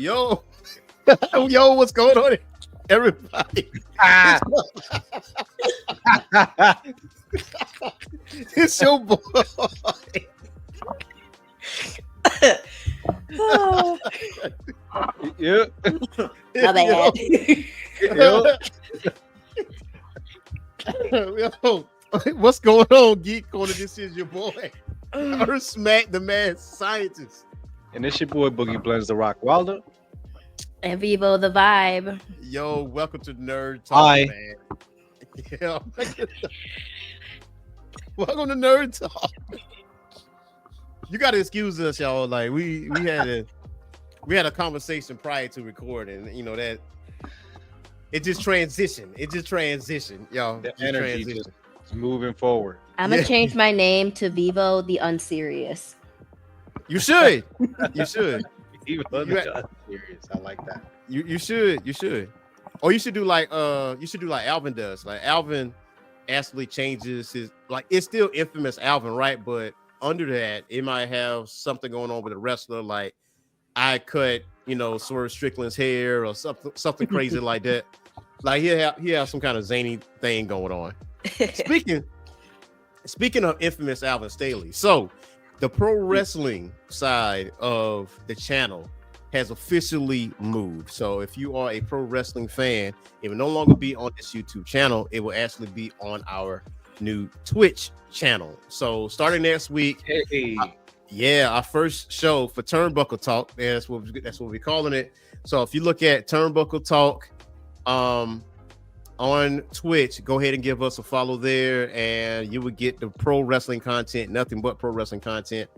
Yo, yo, what's going on, everybody? Ah. It's your boy. Yep. My bad. Yep. Yo, what's going on, Geek Corner? This is your boy, Earth Smack, the mad scientist. And it's your boy Boogie Blends the Rock Wilder. And Vivo the vibe. Yo, welcome to Nerd Talk, Hi. man. Yeah. Welcome to Nerd Talk. You gotta excuse us, y'all. Like we had a conversation prior to recording. You know that it just transitioned. Y'all. The Just energy transitioned. just moving forward. I'm gonna Yeah. change my name to Vivo the Unserious. You should. You should. Even though You they're serious, I like that. You should. Or you should do like Alvin does. Like Alvin actually changes his, like, it's still infamous Alvin, right? But under that, it might have something going on with a wrestler, like I cut, Swerve Strickland's hair or something crazy like that. Like he have some kind of zany thing going on. Speaking of infamous Alvin Staley, so the pro wrestling side of the channel has officially moved. So if you are a pro wrestling fan, it will no longer be on this YouTube channel. It will actually be on our new Twitch channel. So starting next week, Hey, our first show for Turnbuckle Talk. That's what we're calling it. So if you look at Turnbuckle Talk on Twitch, go ahead and give us a follow there, and you would get the pro wrestling content, nothing but pro wrestling content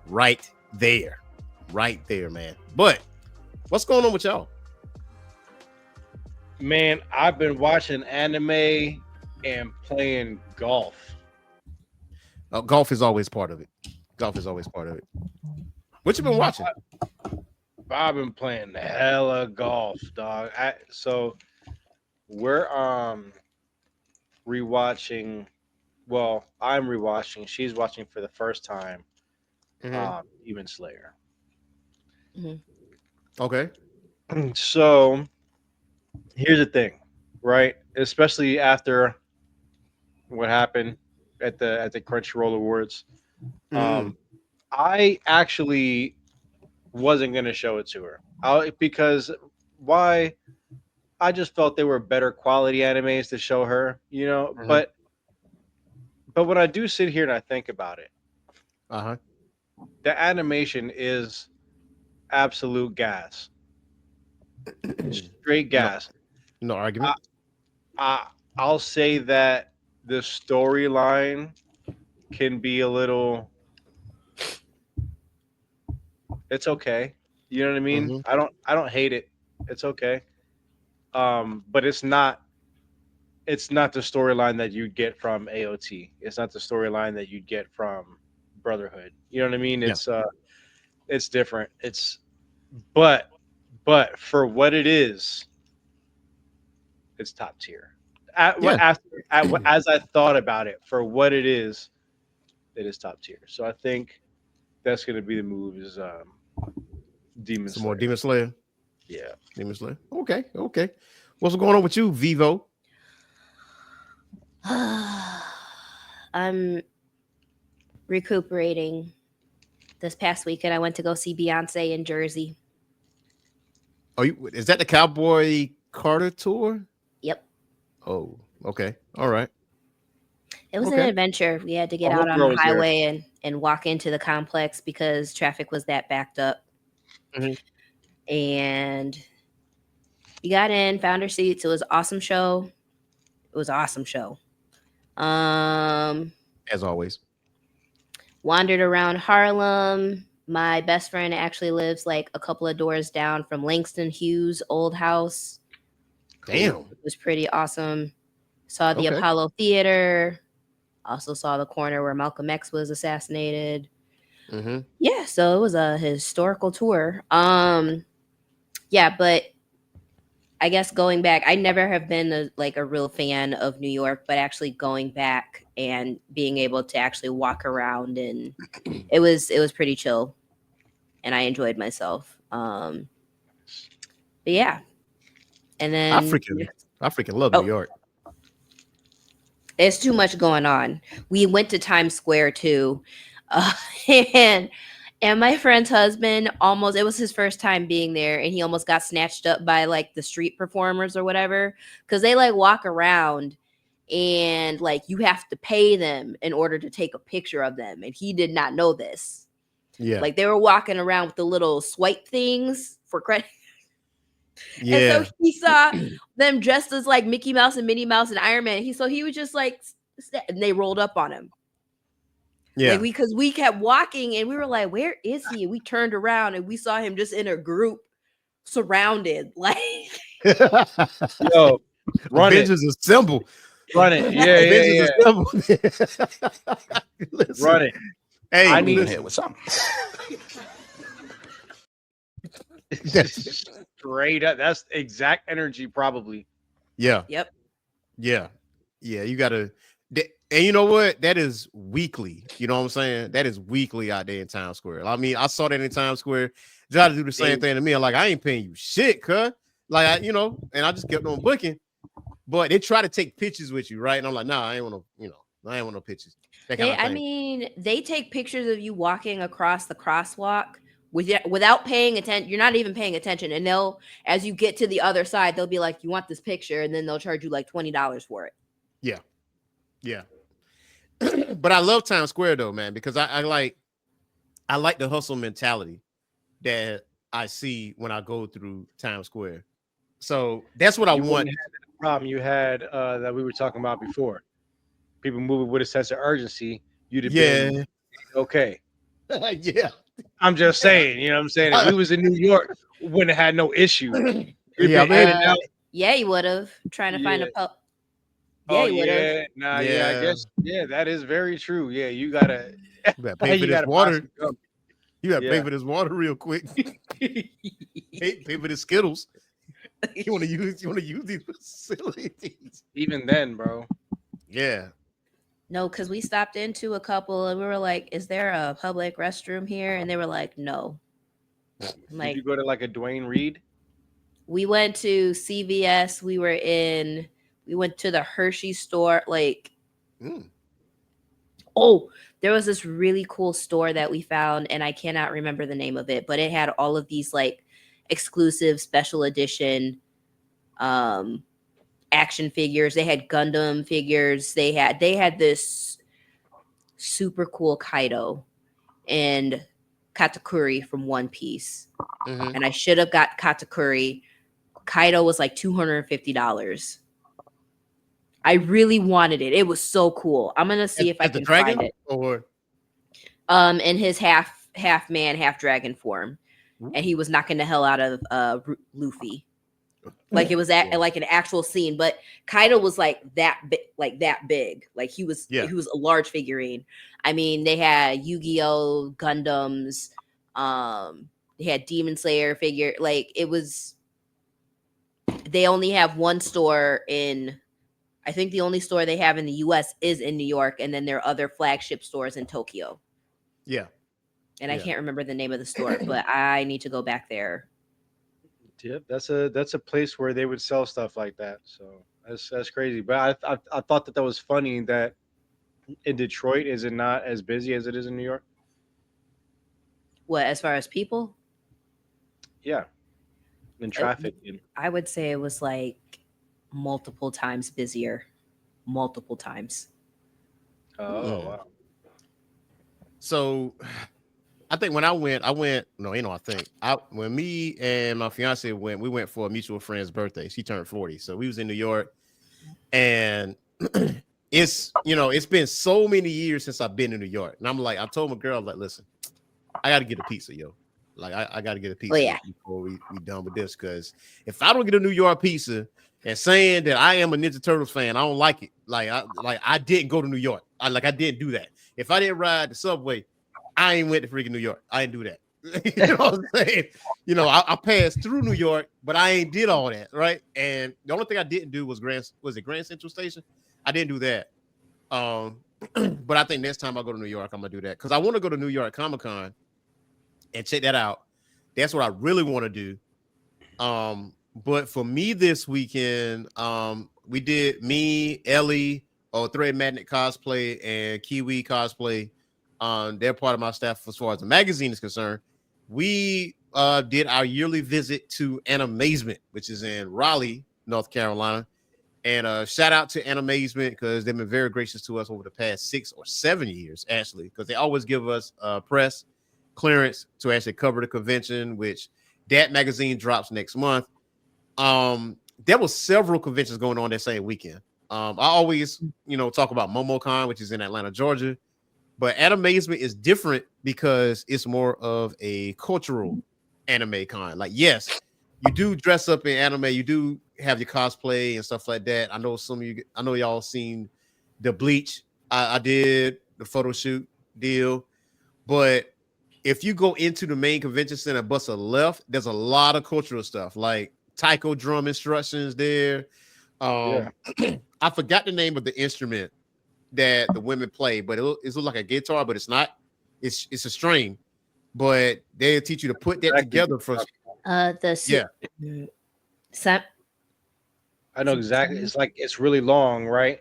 right there, man. But what's going on with y'all? man, I've been watching anime and playing golf. Golf is always part of it. What you been watching? I've been playing hella golf, dog. So we're rewatching. Well, I'm rewatching. She's watching for the first time. Demon Slayer. Okay. So here's the thing, right? Especially after what happened at the Crunchyroll Awards, I actually wasn't gonna show it to her because why? I just felt they were better quality animes to show her, But when I do sit here and I think about it, the animation is absolute gas, straight gas. No argument. I'll say that the storyline can be a little. It's okay. You know what I mean? I don't hate it. It's okay. But it's not the storyline that you'd get from AOT. It's not the storyline that you'd get from Brotherhood. You know what I mean? It's different. But for what it is, it's top tier. As I thought about it, for what it is top tier. So I think that's going to be the move is Demon Slayer. Some more Demon Slayer. Yeah. Demon Slayer. Okay. What's going on with you, Vivo? I'm recuperating. This past weekend, I went to go see Beyonce in Jersey. Oh, is that the Cowboy Carter tour? Yep. Oh, okay. All right. It was an adventure. We had to get out on the highway and walk into the complex because traffic was that backed up. And we got in, found our seats. It was an awesome show. As always. Wandered around Harlem. My best friend actually lives like a couple of doors down from Langston Hughes' old house. Damn. It was pretty awesome. Saw the Apollo Theater. Also saw the corner where Malcolm X was assassinated. Yeah, so it was a historical tour. Yeah, but I guess going back, I never have been a real fan of New York, but actually going back and being able to actually walk around, and it was pretty chill, and I enjoyed myself. yeah. And then I freaking love New York. It's too much going on. We went to Times Square too. And my friend's husband it was his first time being there, and he almost got snatched up by like the street performers or whatever, because they like walk around and like you have to pay them in order to take a picture of them. And he did not know this. Yeah. Like they were walking around with the little swipe things for credit. Yeah. And so he saw them dressed as like Mickey Mouse and Minnie Mouse and Iron Man. He was just like, and they rolled up on him. Yeah. Like because we kept walking and we were like, where is he? And we turned around and we saw him just in a group surrounded. Like, yo, run Avengers assemble. Run it. Yeah. Run it. Hey, I need hit with something. Straight up. That's exact energy, probably. Yeah. Yep. Yeah. You gotta, and you know what? That is weekly. You know what I'm saying? That is weekly out there in Times Square. I mean, I saw that in Times Square. Try to do the same thing to me. I'm like, I ain't paying you shit, cuz. Like, and I just kept on booking. But they try to take pictures with you, right? And I'm like, nah, I ain't want no pictures. They take pictures of you walking across the crosswalk without paying attention. You're not even paying attention. And as you get to the other side, they'll be like, you want this picture? And then they'll charge you like $20 for it. Yeah. But I love Times Square though, man, because I like the hustle mentality that I see when I go through Times Square. So that's what I want. Problem you had that we were talking about before. People moving with a sense of urgency. You'd have been okay. Yeah. I'm just saying, you know what I'm saying? If we was in New York, we wouldn't have had no issue. Yeah, you would have trying to find a pub. Yeah, you would have. I guess. Yeah, that is very true. Yeah, you gotta pay for this water. You gotta pay for this water real quick. pay for the Skittles. You want to use these facilities. Even then, bro. Yeah. No, because we stopped into a couple and we were like, is there a public restroom here? And they were like, no. Did you go to like a Dwayne Reed? We went to CVS. We went to the Hershey store. There was this really cool store that we found, and I cannot remember the name of it, but it had all of these like exclusive special edition action figures. They had Gundam figures. They had this super cool Kaido and Katakuri from One Piece. Mm-hmm. And I should have got Katakuri. Kaido was like $250. I really wanted it. It was so cool. I'm gonna see if I can find it. Or in his half man, half dragon form. And he was knocking the hell out of Luffy. Like it was like an actual scene, but Kaido was like that big. Like he was a large figurine. I mean, they had Yu-Gi-Oh, Gundams, they had Demon Slayer figure. Like it was, they only have one store I think the only store they have in the US is in New York, and then there are other flagship stores in Tokyo. Yeah. And I can't remember the name of the store, but I need to go back there. Yep, that's a place where they would sell stuff like that. So that's crazy. But I thought that was funny that in Detroit, is it not as busy as it is in New York? What, as far as people? Yeah. In traffic. I would say it was like multiple times busier. Multiple times. Oh, wow. So I think when when me and my fiance we went for a mutual friend's birthday. She turned 40. So we was in New York, and it's been so many years since I've been in New York. And I told my girl, like, listen, I got to get a pizza, yo. Like I got to get a pizza before we done with this. Cause if I don't get a New York pizza and saying that I am a Ninja Turtles fan, I don't like it. I didn't go to New York. I didn't do that. If I didn't ride the subway, I ain't went to freaking New York. I didn't do that. You know what I'm saying? I passed through New York, but I ain't did all that, right? And the only thing I didn't do was Grand Central Station? I didn't do that. But I think next time I go to New York, I'm gonna do that because I want to go to New York Comic Con and check that out. That's what I really want to do. But for me this weekend, we did me, Ellie, Thread Magnet Cosplay, and Kiwi Cosplay. They're part of my staff as far as the magazine is concerned. We did our yearly visit to Animazement, which is in Raleigh, North Carolina. And shout out to Animazement because they've been very gracious to us over the past 6 or 7 years, actually, because they always give us press clearance to actually cover the convention, which that magazine drops next month. There was several conventions going on that same weekend. I always, talk about MomoCon, which is in Atlanta, Georgia, but Animazement is different because it's more of a cultural anime con. Like, yes, you do dress up in anime, you do have your cosplay and stuff like that. I know y'all seen the Bleach. I did the photo shoot deal, but if you go into the main convention center, bust a left, there's a lot of cultural stuff like taiko drum instructions there. I forgot the name of the instrument that the women play, but it's like a guitar, but it's not. It's a string, but they'll teach you to put that together for I know exactly. It's like it's really long, right?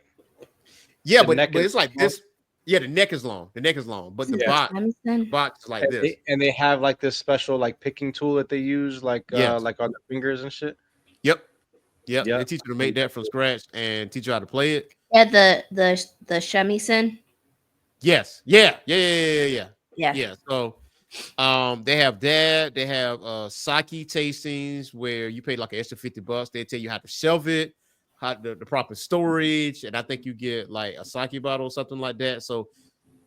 Yeah, but it's like this. Yeah, the neck is long. But the box is like this. And they have like this special like picking tool that they use, like on the fingers and shit. Yep. They teach you to make that from scratch and teach you how to play it. Yeah, the shamisen. Yes. Yeah. So they have that. They have sake tastings where you pay like an extra $50. They tell you how to shelve it, how the proper storage, and I think you get like a sake bottle or something like that. So,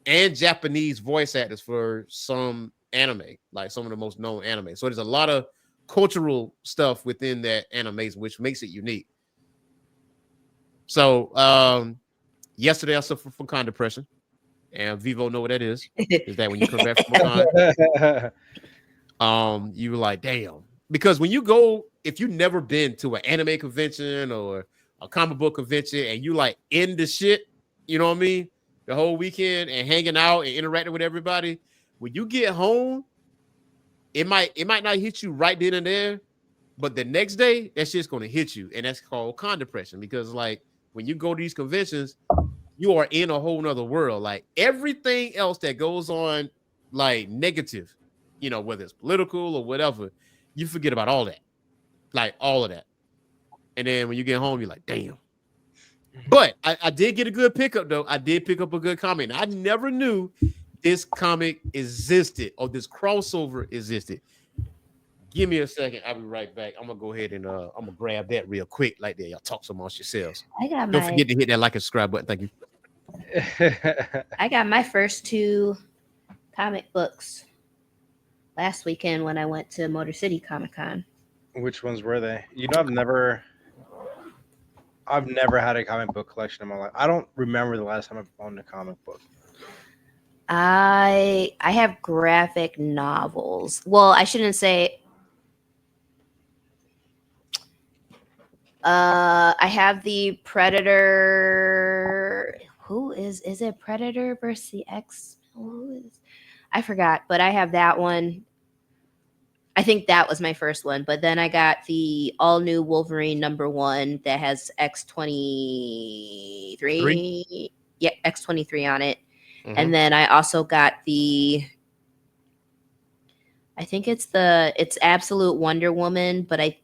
and Japanese voice actors for some anime, like some of the most known anime. So there's a lot of cultural stuff within that animation, which makes it unique. So yesterday I suffered from con depression, and Vivo know what that is. Is that when you come back from con, you were like, damn. Because when you go, if you've never been to an anime convention or a comic book convention and you like in the shit, you know what I mean, the whole weekend and hanging out and interacting with everybody, when you get home, it might not hit you right then and there, but the next day that shit's going to hit you, and that's called con depression. Because like when you go to these conventions, you are in a whole nother world. Like everything else that goes on, like negative, whether it's political or whatever, you forget about all that, like all of that. And then when you get home, you're like, damn. But I did get a good pickup, though. I did pick up a good comic. I never knew this comic existed or this crossover existed. Give me a second. I'll be right back. I'm going to go ahead and I'm going to grab that real quick like that. Y'all talk amongst yourselves. Don't forget to hit that like and subscribe button. Thank you. I got my first 2 comic books last weekend when I went to Motor City Comic Con. Which ones were they? I've never had a comic book collection in my life. I don't remember the last time I've owned a comic book. I have graphic novels. Well, I shouldn't say. I have the Predator. Is it Predator versus the X? I forgot, but I have that one. I think that was my first one, but then I got the all new Wolverine #1 that has X-23. Yeah, X-23 on it. Mm-hmm. And then I also got I think it's Absolute Wonder Woman, but I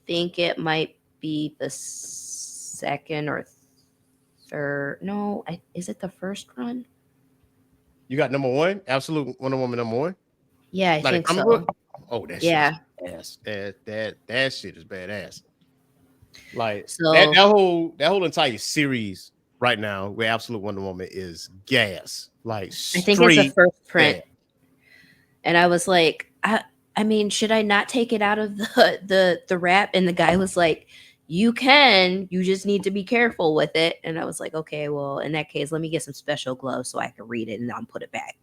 think it might be the second or third. No, is it the first run? You got #1, Absolute Wonder Woman #1? Yeah, I think so. Oh, that shit is badass. That shit is badass. Like so, that whole entire series right now with Absolute Wonder Woman is gas. Like I think it's the first print. Gas. And I was like, I mean, should I not take it out of the wrap? And the guy was like, you can, you just need to be careful with it. And I was like, okay, well, in that case, let me get some special gloves so I can read it and then put it back.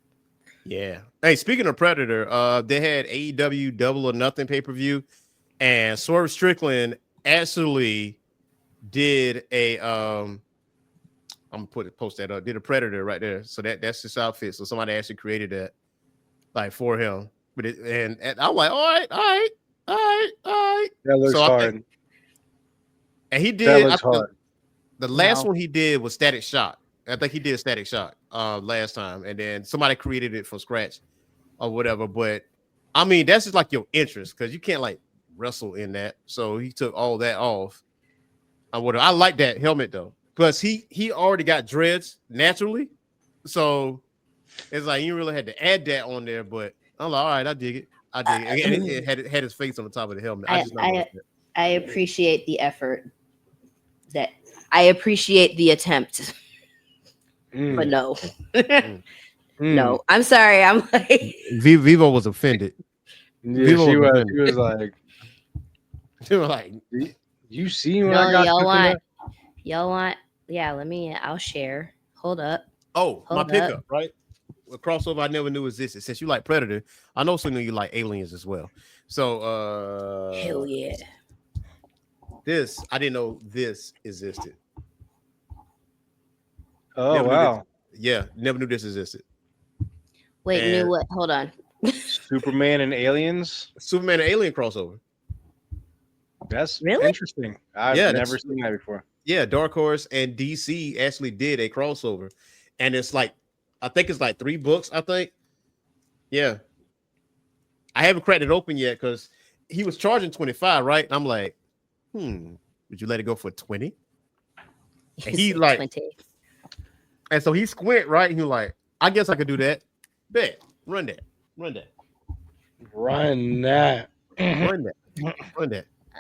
Yeah. Hey, speaking of Predator, they had AEW Double or Nothing pay-per-view, and Swerve Strickland actually did a I'm gonna post that up, did a Predator right there. So that's his outfit. So somebody actually created that like for him. But and I'm like, all right. right. That looks So hard. And he That did. looks hard. The last No. one he did was Static Shock. I think he did Static Shock last time, and then somebody created it from scratch or whatever. But I mean, that's just like your interest because you can't like wrestle in that. So he took all that off. I like that helmet though, because he already got dreads naturally, so it's like you really had to add that on there. But I'm like, all right, I dig it. And it had his face on the top of the helmet. I appreciate the effort. That I appreciate the attempt, but no, no. I'm sorry. I'm like Vivo was offended. Yeah, Vivo she was was like, they were like, you see what no, I got? y'all want. Yeah, I'll share. Hold up. oh, my Hold pickup, up. right? A crossover I never knew existed. Since you like Predator, I know some of you like Aliens as well. So Hell yeah. This I didn't know this existed. Oh Never knew wow! Yeah, never knew this existed. Wait, And knew what? Hold on. Superman and aliens. Superman and Alien crossover. That's Really interesting. I've never seen that before. Yeah, Dark Horse and DC actually did a crossover, and it's like I think it's like 3 books. I think. Yeah, I haven't cracked it open yet because he was charging 25, right? And I'm like, would you let it go for 20? And he like, 20. And so he squint, right? And he like, I guess I could do that. Bet, run that. Run that. Run that.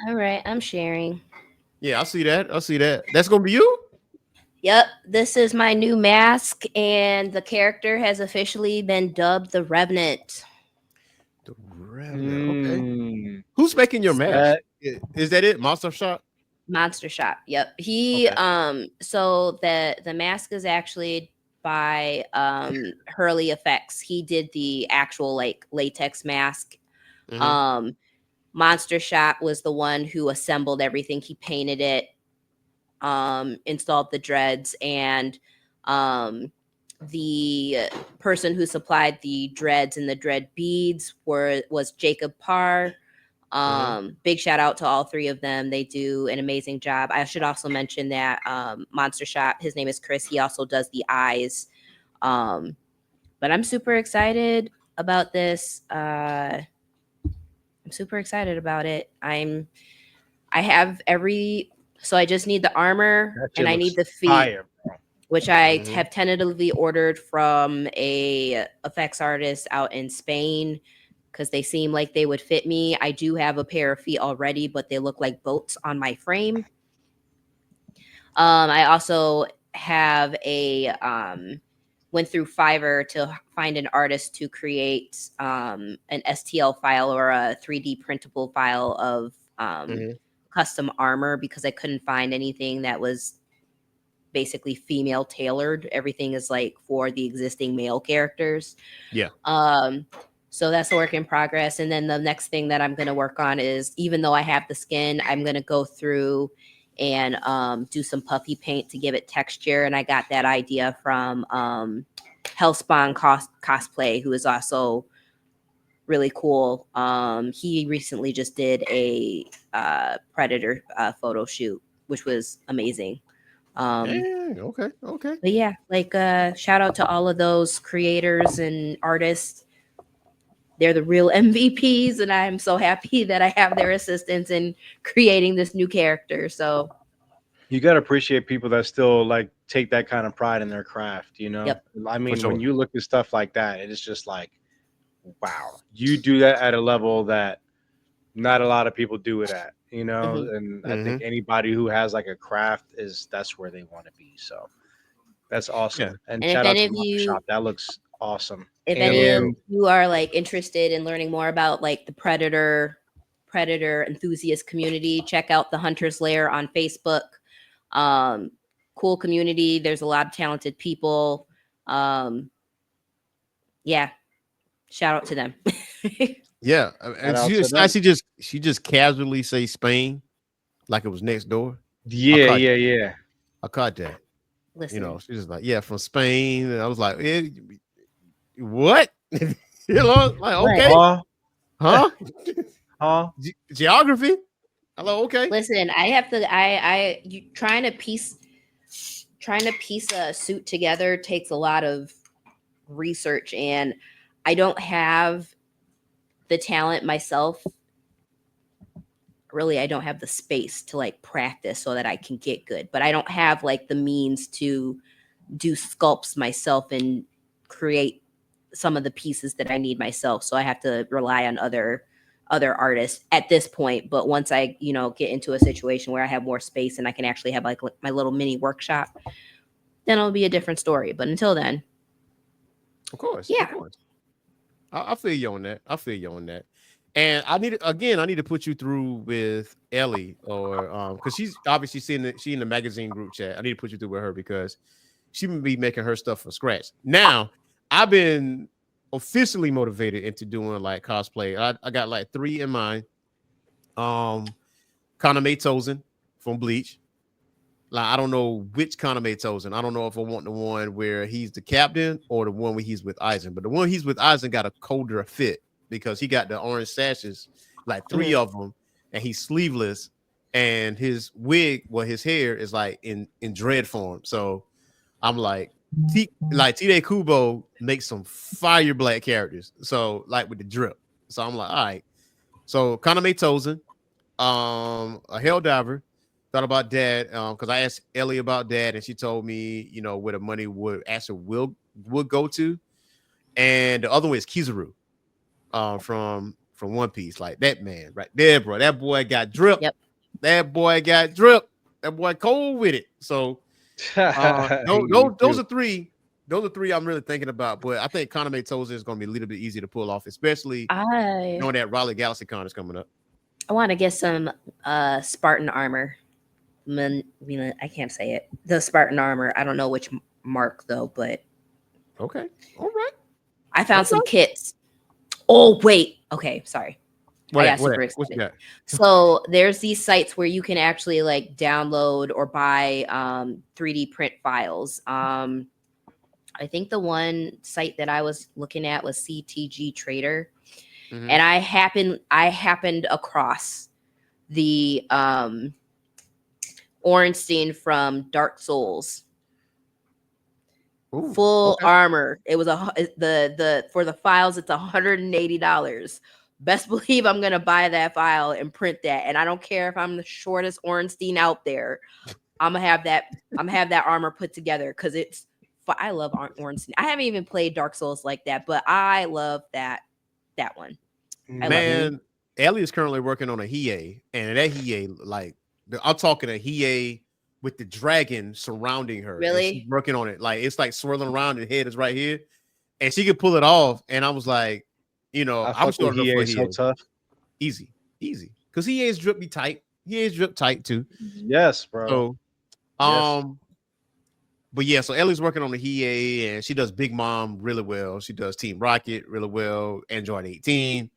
All right, I'm sharing. Yeah, I see that. That's gonna be you. Yep, this is my new mask, and the character has officially been dubbed the Revenant. The Revenant. Okay. Who's making your mask? Is that it? Monster Shop? Monster Shop. Yep. He so the mask is actually by Hurley Effects. He did the actual like latex mask. Monster Shop was the one who assembled everything. He painted it, installed the dreads, and the person who supplied the dreads and the dread beads was Jacob Parr. Big shout out to all 3 of them. They do an amazing job. I should also mention that Monster Shop, his name is Chris. He also does the eyes. But I'm super excited about this. I'm super excited about it. I just need the armor and I need the feet, fire, which I have tentatively ordered from a effects artist out in Spain because they seem like they would fit me. I do have a pair of feet already, but they look like boats on my frame. I also have went through Fiverr to find an artist to create an STL file or a 3D printable file of custom armor because I couldn't find anything that was basically female tailored. Everything is like for the existing male characters. Yeah. So that's a work in progress. And then the next thing that I'm going to work on is, even though I have the skin, I'm going to go through and do some puffy paint to give it texture. And I got that idea from Hellspawn Cosplay, who is also really cool. He recently just did a Predator photo shoot, which was amazing. Okay. But yeah, like shout out to all of those creators and artists. They're the real MVPs, and I'm so happy that I have their assistance in creating this new character. So you got to appreciate people that still like take that kind of pride in their craft, you know? Yep. I mean, when you look at stuff like that, it is just like, wow, you do that at a level that not a lot of people do it at, you know? And I think anybody who has like a craft that's where they want to be. So that's awesome. Yeah. And shout out to the shop. That looks awesome. If any of you are like interested in learning more about like the Predator enthusiast community, check out the Hunter's Lair on Facebook. Cool community. There's a lot of talented people. Yeah. Shout out to them. Yeah. And she just casually say Spain like it was next door. Yeah. I caught that. Listen. You know, she's just like, yeah, from Spain. And I was like, what? You know, like, okay. Huh? Huh? Geography? Hello, okay. Listen, I have to. You trying to piece a suit together takes a lot of research, and I don't have the talent myself. Really, I don't have the space to like practice so that I can get good, but I don't have like the means to do sculpts myself and create some of the pieces that I need myself. So I have to rely on other artists at this point. But once I, get into a situation where I have more space and I can actually have like my little mini workshop, then it'll be a different story. But until then, of course, yeah. Of course. I feel you on that. And I need to put you through with Ellie, or because she's obviously she in the magazine group chat. I need to put you through with her because she would be making her stuff from scratch. Now, I've been officially motivated into doing like cosplay. I got like 3 in mind. Kaname Tozen from Bleach. Like, I don't know which Kaname Tozen. I don't know if I want the one where he's the captain or the one where he's with Aizen. But the one he's with Aizen got a colder fit because he got the orange sashes, like 3 of them, and he's sleeveless, and his wig, his hair is like in dread form. So I'm like, Tide Kubo makes some fire black characters. So like with the drip. So I'm like, all right. So Kaname Tozen, a Helldiver. Thought about that because I asked Ellie about that, and she told me, where the money would go to. And the other one is Kizaru, from One Piece. Like that man right there, bro. That boy got drip. Yep. That boy got drip. That boy cold with it. So those are 3. Those are 3 I'm really thinking about. But I think Kaname Tozen is going to be a little bit easier to pull off, especially knowing that Raleigh Galaxy Con is coming up. I want to get some Spartan armor. I can't say it. The Spartan armor. I don't know which mark though, but okay, all right. I found some kits. Oh wait, okay, sorry. What you got? So there's these sites where you can actually like download or buy 3D print files. I think the one site that I was looking at was CTG Trader, and I happened across the Ornstein from Dark Souls. Ooh, full armor. It was the for the files, it's $180. Best believe I'm gonna buy that file and print that. And I don't care if I'm the shortest Ornstein out there. I'm gonna have that armor put together because I love Ornstein. I haven't even played Dark Souls like that, but I love that one. Man, Ellie is currently working on a Hiei, and that Hiei, like, I'm talking a Hiei with the dragon surrounding her. Really? She's working on it. Like, it's like swirling around. The head is right here. And she could pull it off. And I was like, I'm sure Hiei is so tough. Easy. Because Hiei's drip be tight. Hiei's drip tight too. Yes, bro. So, but yeah, so Ellie's working on the Hiei, and she does Big Mom really well. She does Team Rocket really well. Android 18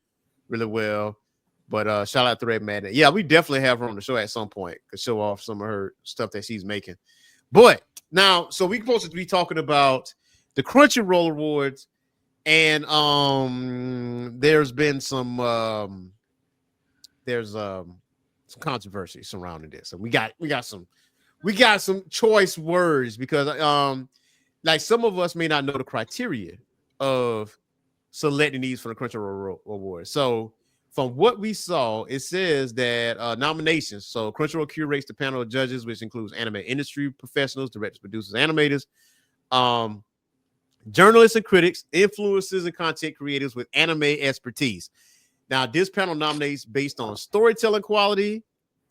really well. But shout out to Red Madness. Yeah, we definitely have her on the show at some point to show off some of her stuff that she's making. But now, so we're supposed to be talking about the Crunchyroll Awards, and there's been some controversy surrounding this, and we got some choice words because like some of us may not know the criteria of selecting these for the Crunchyroll Awards. So from what we saw, it says that nominations. So Crunchyroll curates the panel of judges, which includes anime industry professionals, directors, producers, animators, journalists and critics, influencers and content creators with anime expertise. Now, this panel nominates based on storytelling quality,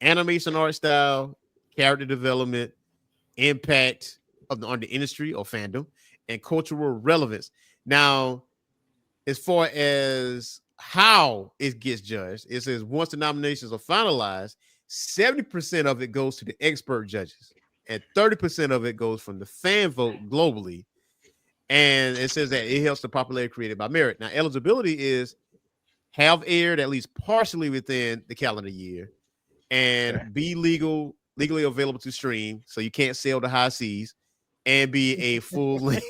animation art style, character development, impact on the industry or fandom, and cultural relevance. Now, as far as how it gets judged, it says once the nominations are finalized, 70% of it goes to the expert judges, and 30% of it goes from the fan vote globally. And it says that it helps the popularity created by merit. Now, eligibility is have aired at least partially within the calendar year, and be legally available to stream, so you can't sail the high seas, and be a full length.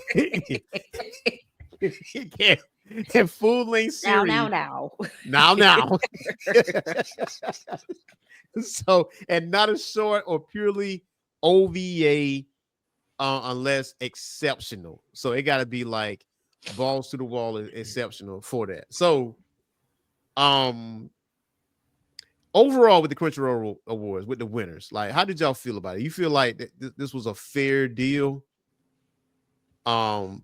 and full length series. Now. So, and not a short or purely OVA, unless exceptional. So it got to be like balls to the wall, exceptional for that. So, overall with the Crunchyroll Awards, with the winners, like, how did y'all feel about it? You feel like this was a fair deal? Because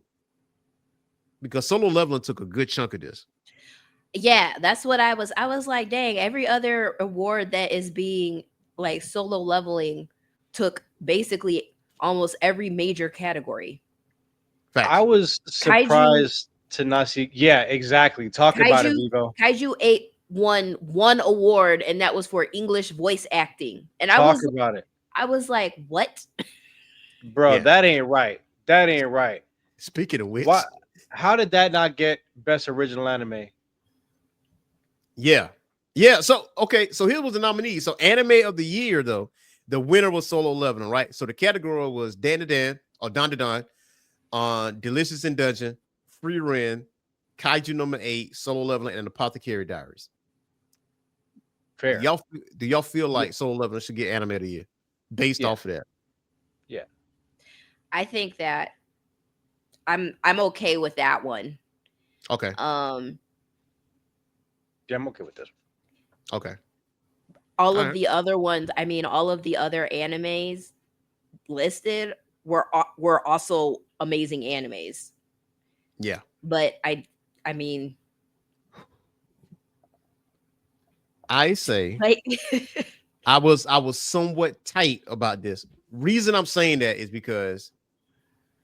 Solo Leveling took a good chunk of this. Yeah, that's what I was like, dang, every other award that is being like Solo Leveling took basically almost every major category. Facts. I was surprised to not see. Yeah, exactly. Talk about it, Vivo. Kaiju 8 won one award, and that was for English voice acting. And Talk about it. I was like, what? Bro, that ain't right. That ain't right. Speaking of which, how did that not get Best Original Anime? Yeah. So okay, so here was the nominee. So Anime of the Year, though, the winner was Solo Leveling, right? So the category was Dan or Don, Delicious in Dungeon, Frieren, Kaiju number 8, Solo Leveling, and Apothecary Diaries. Fair. Do y'all feel like Solo Leveling should get Anime of the Year based off of that? Yeah. I think that I'm okay with that one. Okay. Yeah, I'm okay with this. Okay. All of the other ones, I mean, all of the other animes listed were also amazing animes. Yeah. But I mean, I say like I was somewhat tight about this. Reason I'm saying that is because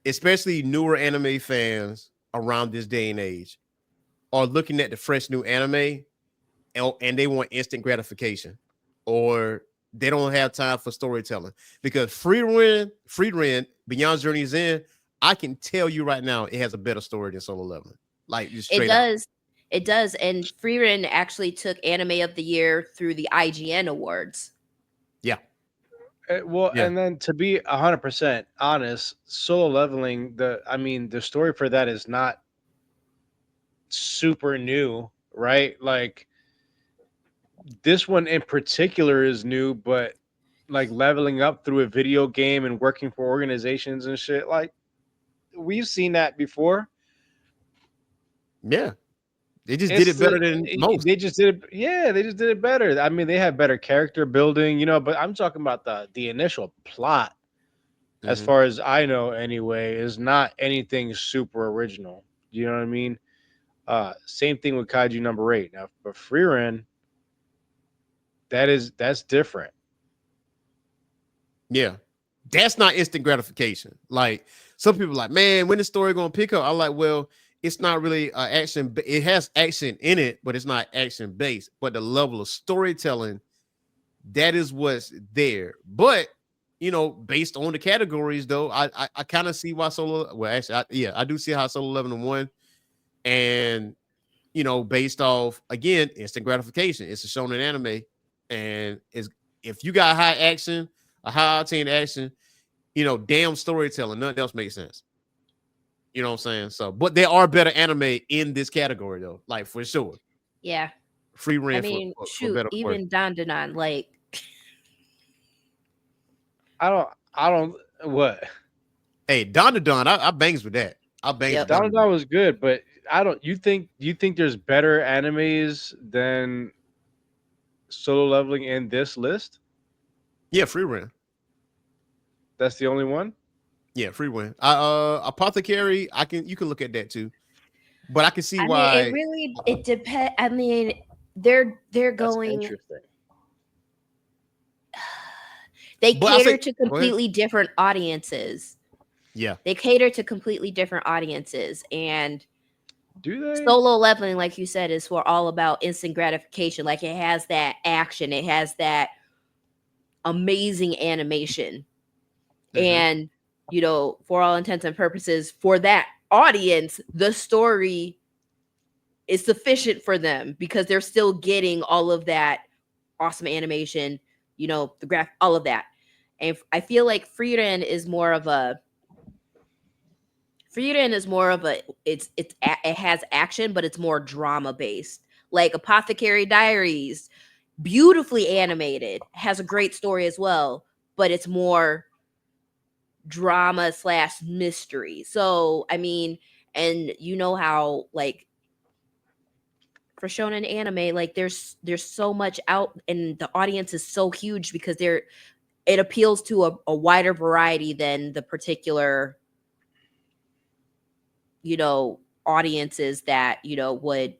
especially newer anime fans around this day and age are looking at the fresh new anime and they want instant gratification, or they don't have time for storytelling. Because Frieren, Beyond Journey's End, I can tell you right now, it has a better story than Solo Leveling. Like, just straight up. It does. And Frieren actually took Anime of the Year through the IGN Awards. Yeah. And then to be 100% honest, Solo Leveling, the story for that is not super new, right? Like, this one in particular is new, but like leveling up through a video game and working for organizations and shit, like, we've seen that before. Yeah. They just did it better than most. They just did it. Yeah, they just did it better. I mean, they have better character building, but I'm talking about the initial plot, as far as I know anyway, is not anything super original. You know what I mean? Same thing with Kaiju number 8. Now, for Frieren, that's different. Yeah. That's not instant gratification. Like, some people are like, man, when the story gonna pick up? I'm like, well, it's not really action. It has action in it, but it's not action based. But the level of storytelling, that is what's there. But based on the categories, though, I kind of see why Solo. Well, actually, I do see how Solo Leveling won, and based off, again, instant gratification. It's a shonen anime, and if you got high action, a high octane action, damn storytelling, nothing else makes sense. You know what I'm saying? So, but there are better anime in this category, though, like, for sure. Yeah. Frieren. I mean, shoot, even Dandadan, like, I don't what? Hey, Dandadan, I bangs with that. I bangs with Dandadan was good, but you think there's better animes than Solo Leveling in this list? Yeah, Frieren. That's the only one? Yeah, Frieren. Apothecary, you can look at that too. But I can see why. It depends. I mean, they're going. Interesting. They cater to completely different audiences. Yeah. They cater to completely different audiences. And do they? Solo Leveling, like you said, is for all about instant gratification. Like, it has that action, it has that amazing animation. And for all intents and purposes, for that audience, the story is sufficient for them because they're still getting all of that awesome animation, the graph, all of that. And I feel like Frieren is more of a Frieren is more of a it has action, but it's more drama based. Like Apothecary Diaries, beautifully animated, has a great story as well, but it's more drama / mystery. So I mean, and you know how like for shonen anime, like there's so much out, and the audience is so huge because it appeals to a wider variety than the particular, you know, audiences that, you know, would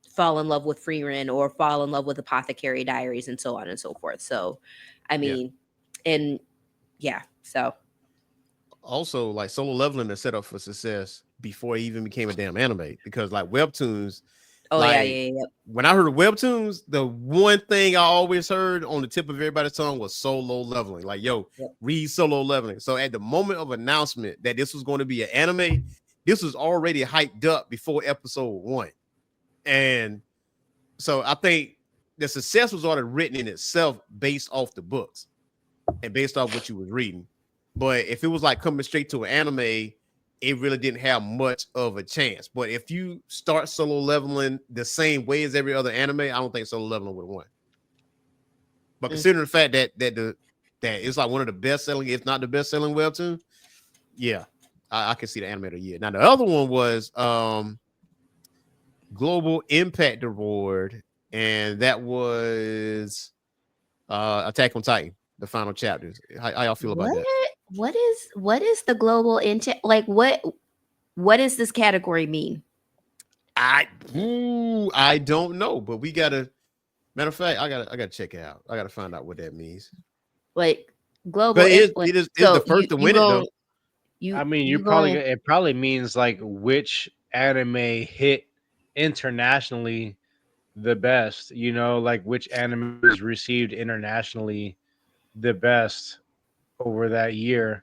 fall in love with Frieren or fall in love with Apothecary Diaries and so on and so forth. So, I mean, and yeah, so. Also, like Solo Leveling is set up for success before it even became a damn anime, because like webtoons, Oh, like, yeah. when I heard of webtoons, the one thing I always heard on the tip of everybody's tongue was Solo Leveling. Like, yo, read Solo Leveling. So at the moment of announcement that this was going to be an anime, this was already hyped up before episode 1. And so I think the success was already written in itself based off the books and based off what you was reading. But if it was like coming straight to an anime, it really didn't have much of a chance. But if you start Solo Leveling the same way as every other anime, I don't think Solo Leveling would have won. But considering the fact that it's like one of the best selling, if not the best selling webtoon, yeah, I can see the anime of the year. Now the other one was Global Impact Award, and that was Attack on Titan, the final chapters. How y'all feel about that? What is the global intent? Like what does this category mean? I don't know, but we gotta. Matter of fact, I gotta check it out. I gotta find out what that means. Like global, but it is the first to win it though. I mean, it probably means like which anime hit internationally the best. You know, like which anime was received internationally the best over that year,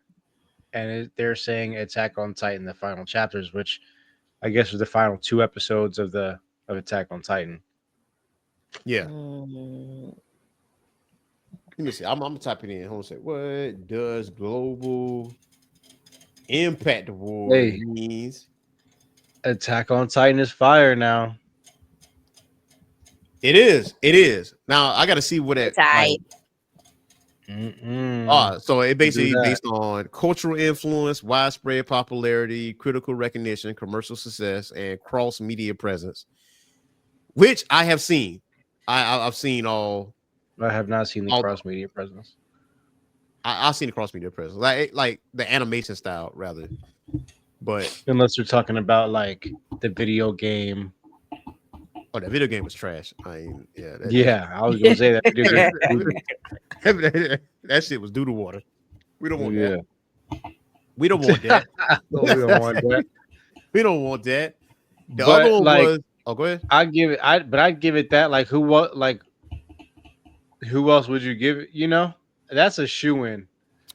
and they're saying Attack on Titan, the final chapters, which I guess was the final 2 episodes of Attack on Titan. Yeah. Let me see. I'm gonna type it in. Hold on a second. What does Global Impact Award means? Attack on Titan is fire now. It is. It is. Now I got to see what it. So it basically based on cultural influence, widespread popularity, critical recognition, commercial success, and cross media presence, which I have seen. I've seen all. I have not seen the cross media presence. I've seen the cross media presence, like the animation style rather. But unless we're talking about like the video game. Oh, that video game was trash. I was gonna say that video game. That shit was doodle water. We don't want that. We don't want that. We don't want that. We don't want that. The other one was. Oh, go ahead. I'd give it that. Like who else would you give it? You know, that's a shoe-in.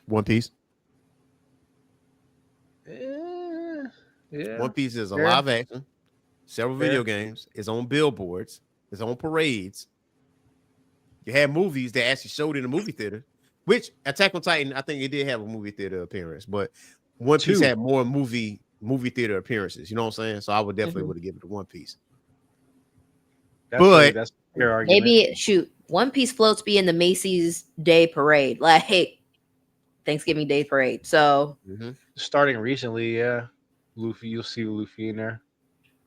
One Piece. Yeah. One Piece is a live action. Several video games. It's on billboards. It's on parades. You had movies that actually showed in the movie theater, which Attack on Titan, I think it did have a movie theater appearance, but One Piece had more movie theater appearances. You know what I'm saying? So I would definitely would have given it to One Piece. But that's a fair argument. Maybe One Piece floats be in the Macy's Day Parade, like Thanksgiving Day Parade. So starting recently, Luffy, you'll see Luffy in there.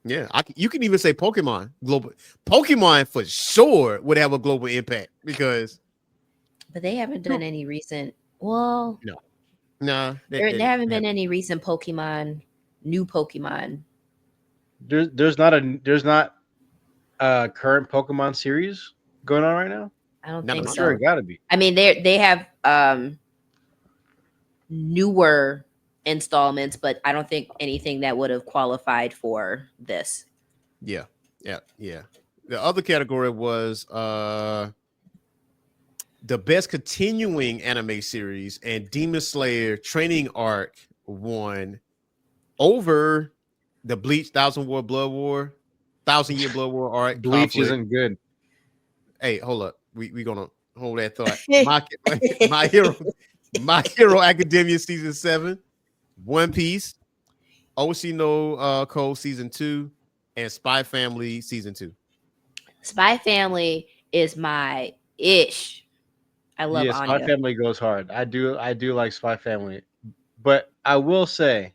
Yeah, you can even say Pokemon global. Pokemon for sure would have a global impact because, but they haven't done any recent. Well, no, there haven't been any recent new Pokemon. There's not a current Pokemon series going on right now. I don't think so. Sure, it gotta be. I mean, they have newer installments, but I don't think anything that would have qualified for this. Yeah. The other category was the best continuing anime series, and Demon Slayer Training Arc won over the Bleach 1000-Year Blood War arc. Bleach isn't good. Hey, hold up. We gonna hold that thought. My Hero Academia season 7. One Piece, Oshino Code season 2 and Spy Family season 2. Spy Family is my ish. I love Yeah, Spy Anya. Family goes hard. I do like Spy Family, but I will say,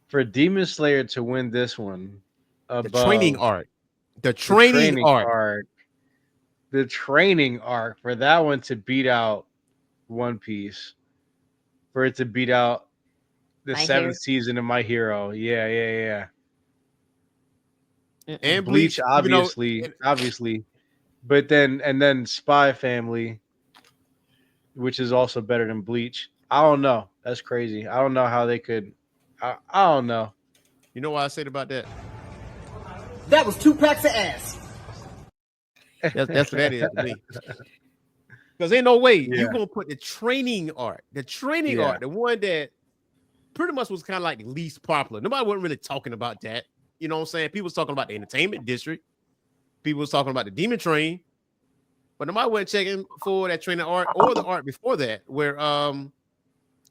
for Demon Slayer to win this one The training above arc. The the training arc. the training arc for that one to beat out One Piece, for it to beat out the My seventh Hero. season of My Hero. Yeah. And Bleach, you know, obviously, but then Spy Family, which is also better than Bleach. I don't know. That's crazy. I don't know how they could. I don't know. you know what I said about that? That was 2 packs of ass. That's what that is to me. Because ain't no way Yeah. you're gonna put the training arc, Yeah. the one that pretty much was kind of like the least popular. Nobody wasn't really talking about that. You know what I'm saying? People was talking about the entertainment district. People was talking about the Demon Train, but nobody wasn't checking for that training arc or the arc before that, where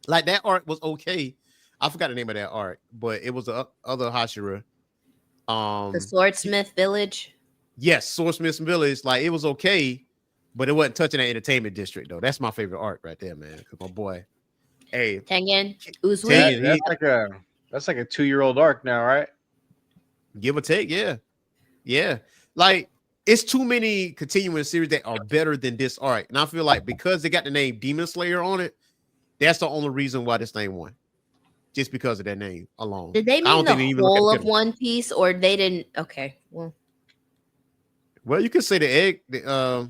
like that arc was okay. I forgot the name of that arc, but it was the other Hashira. The Swordsmith Village. Yes, Swordsmith Village. Like it was okay, but it wasn't touching that entertainment district though. That's my favorite arc right there, man. Cause my boy, hey, Tengen. Uzui. Tengen, That's like a 2-year-old arc now, right? give or take, yeah. Like it's too many continuing series that are better than this arc, and I feel like because they got the name Demon Slayer on it, that's the only reason why this thing won, just because of that name alone. Did they I don't mean think they the even look whole at of the One Piece, or they didn't? Okay, well, you could say the egg, the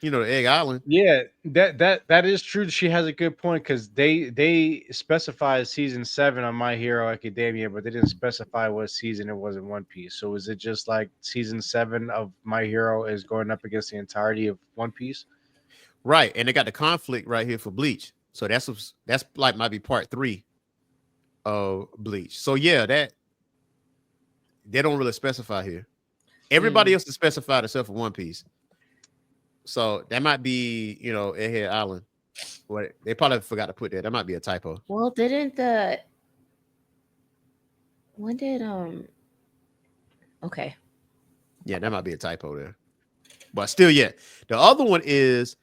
Egg Island. Yeah, that is true. She has a good point because they specified season 7 on My Hero Academia, but they didn't specify what season it was in One Piece. So is it just like season 7 of My Hero is going up against the entirety of One Piece? Right, and they got the conflict right here for Bleach. So that's like might be part 3 of Bleach. So yeah, that they don't really specify here. Everybody else is specified except for One Piece. So that might be, Egghead Island. What they probably forgot to put that. That might be a typo. well, when did okay. Yeah, that might be a typo there. But still, yeah. The other one is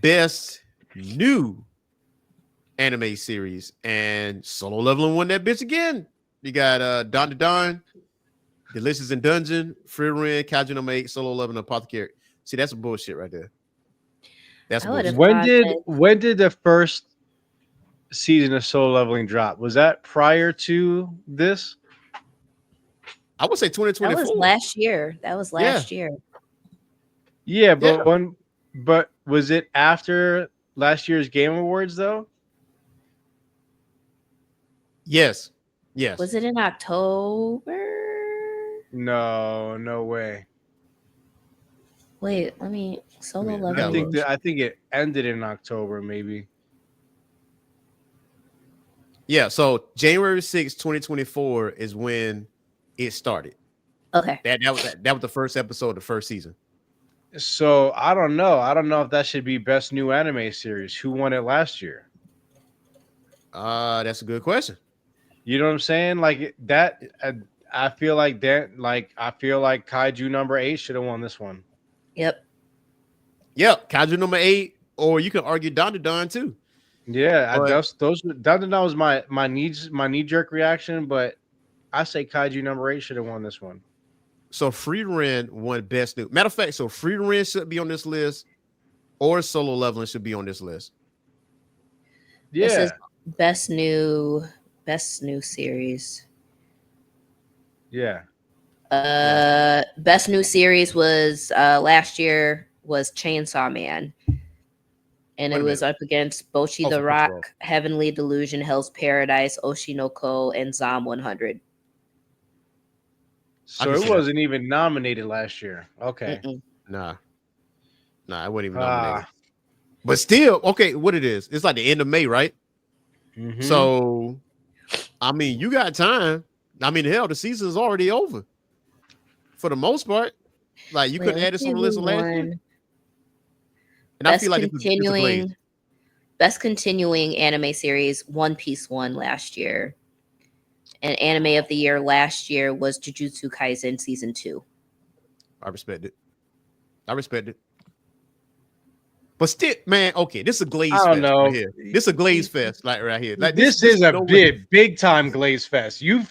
best new anime series, and Solo Leveling won that bitch again. You got Don to Don, Delicious in Dungeon, Free Ren, Kaiju no 8, Solo Leveling, Apothecary. See, that's some bullshit right there. That's bullshit. When did the first season of Solo Leveling drop? Was that prior to this? I would say 2024. That was last year. Year. Yeah, but was it after last year's Game Awards though? Yes. Was it in October? No way. Wait, let me Solo Leveling. I think it ended in October, maybe. Yeah, so January 6th, 2024 is when it started. Okay. That was the first episode of the first season. So I don't know. I don't know if that should be best new anime series. Who won it last year? That's a good question. You know what I'm saying? Like that. I feel like Kaiju number 8 should have won this one. Yep. Kaiju number 8, or you can argue Don to Don too. Yeah, those Don was my knee jerk reaction, but I say Kaiju number 8 should have won this one. So Free Ren won best new. Matter of fact, so Free Ren should be on this list, or Solo Leveling should be on this list. Yeah, this is best new series. Yeah. Best new series was last year was Chainsaw Man, and it was up against Bocchi the Rock, Heavenly Delusion, Hell's Paradise, Oshinoko, and Zom 100. So it wasn't even nominated last year. Okay. Nah, I wasn't even nominated. But still, okay, what it is? It's like the end of May, right? Mm-hmm. So, I mean, you got time. I mean, hell, the season's already over. For the most part, like you could have added some lists last year. And I feel like best continuing anime series, One Piece won last year. And anime of the year last year was Jujutsu Kaisen season 2. I respect it. But still, man, okay, this is a glaze I don't fest know. right here. This is a glaze fest, like right here. Like this is a no way. big time glaze fest. You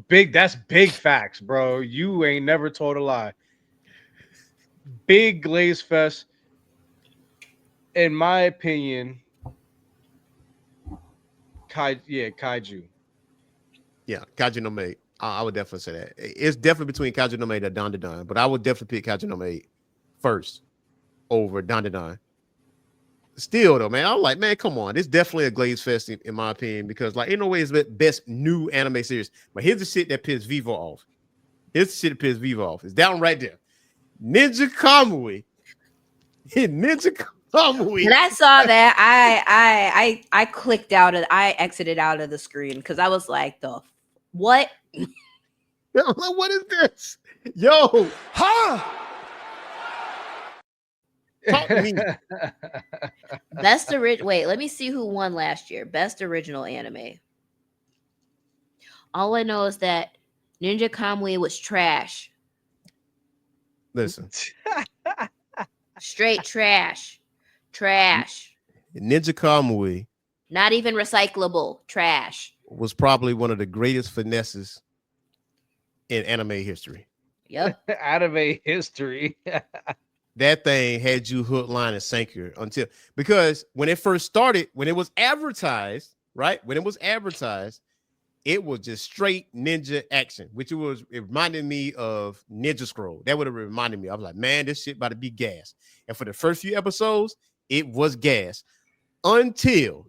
big. That's big facts, bro. You ain't never told a lie. Big glaze fest. In my opinion, Kaiju. Yeah, Kaiju no Maid. I would definitely say that. It's definitely between Kaiju no Maid and Dandadan, but I would definitely pick Kaiju no Maid first over Dandadan. Still though, man, I'm like, man, come on. It's definitely a glaze fest in my opinion, because like in no way is the best new anime series. But here's the shit that pissed Vivo off. It's down right there. Ninja Kamui. Ninja Kamui. When I saw that, I clicked out of, I exited out of the screen because I was like, the what? I'm like, what is this? Yo, Huh? talk to me. Wait, let me see who won last year. Best original anime. All I know is that Ninja Kamui was trash. Listen, Straight trash. Trash. Ninja Kamui Not even recyclable. Trash. was probably one of the greatest finesses in anime history. Yep. Anime history. That thing had you hook, line, and sinker until, because when it first started, when it was advertised, right? When it was advertised, it was just straight ninja action, it reminded me of Ninja Scroll. That would have reminded me. I was like, man, this shit about to be gas. And for the first few episodes, it was gas until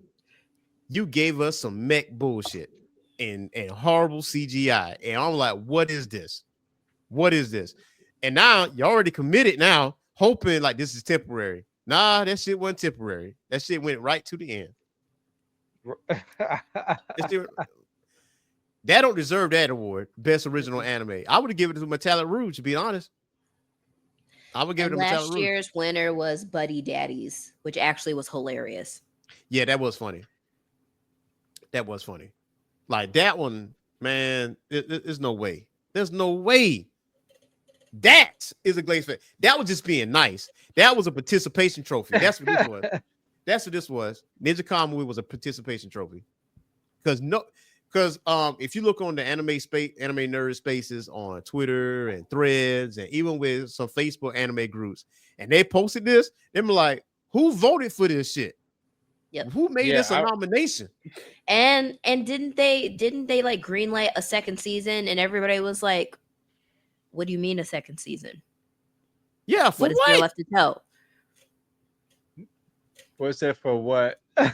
you gave us some mech bullshit and horrible CGI. And I'm like, what is this? What is this? And now you already committed now, hoping like this is temporary. Nah, that shit wasn't temporary. That shit went right to the end. That don't deserve that award, best original anime. I would have given it to Metallic Rouge, to be honest. I would give it to Metallic Last Rouge. year's winner was Buddy Daddies, which actually was hilarious. Yeah, that was funny. Like that one, man, there's no way. There's no way. That is a glaze fest. That was just being nice. That was a participation trophy. That's what this was. Ninja Kamui was a participation trophy. Because if you look on the anime nerd spaces on Twitter and Threads, and even with some Facebook anime groups, and they posted this, they were like, who voted for this shit? Yep. Who made this a nomination? And didn't they like greenlight a second season, and everybody was like, what do you mean a second season? Yeah, for what is there left to tell? What's that for what? They're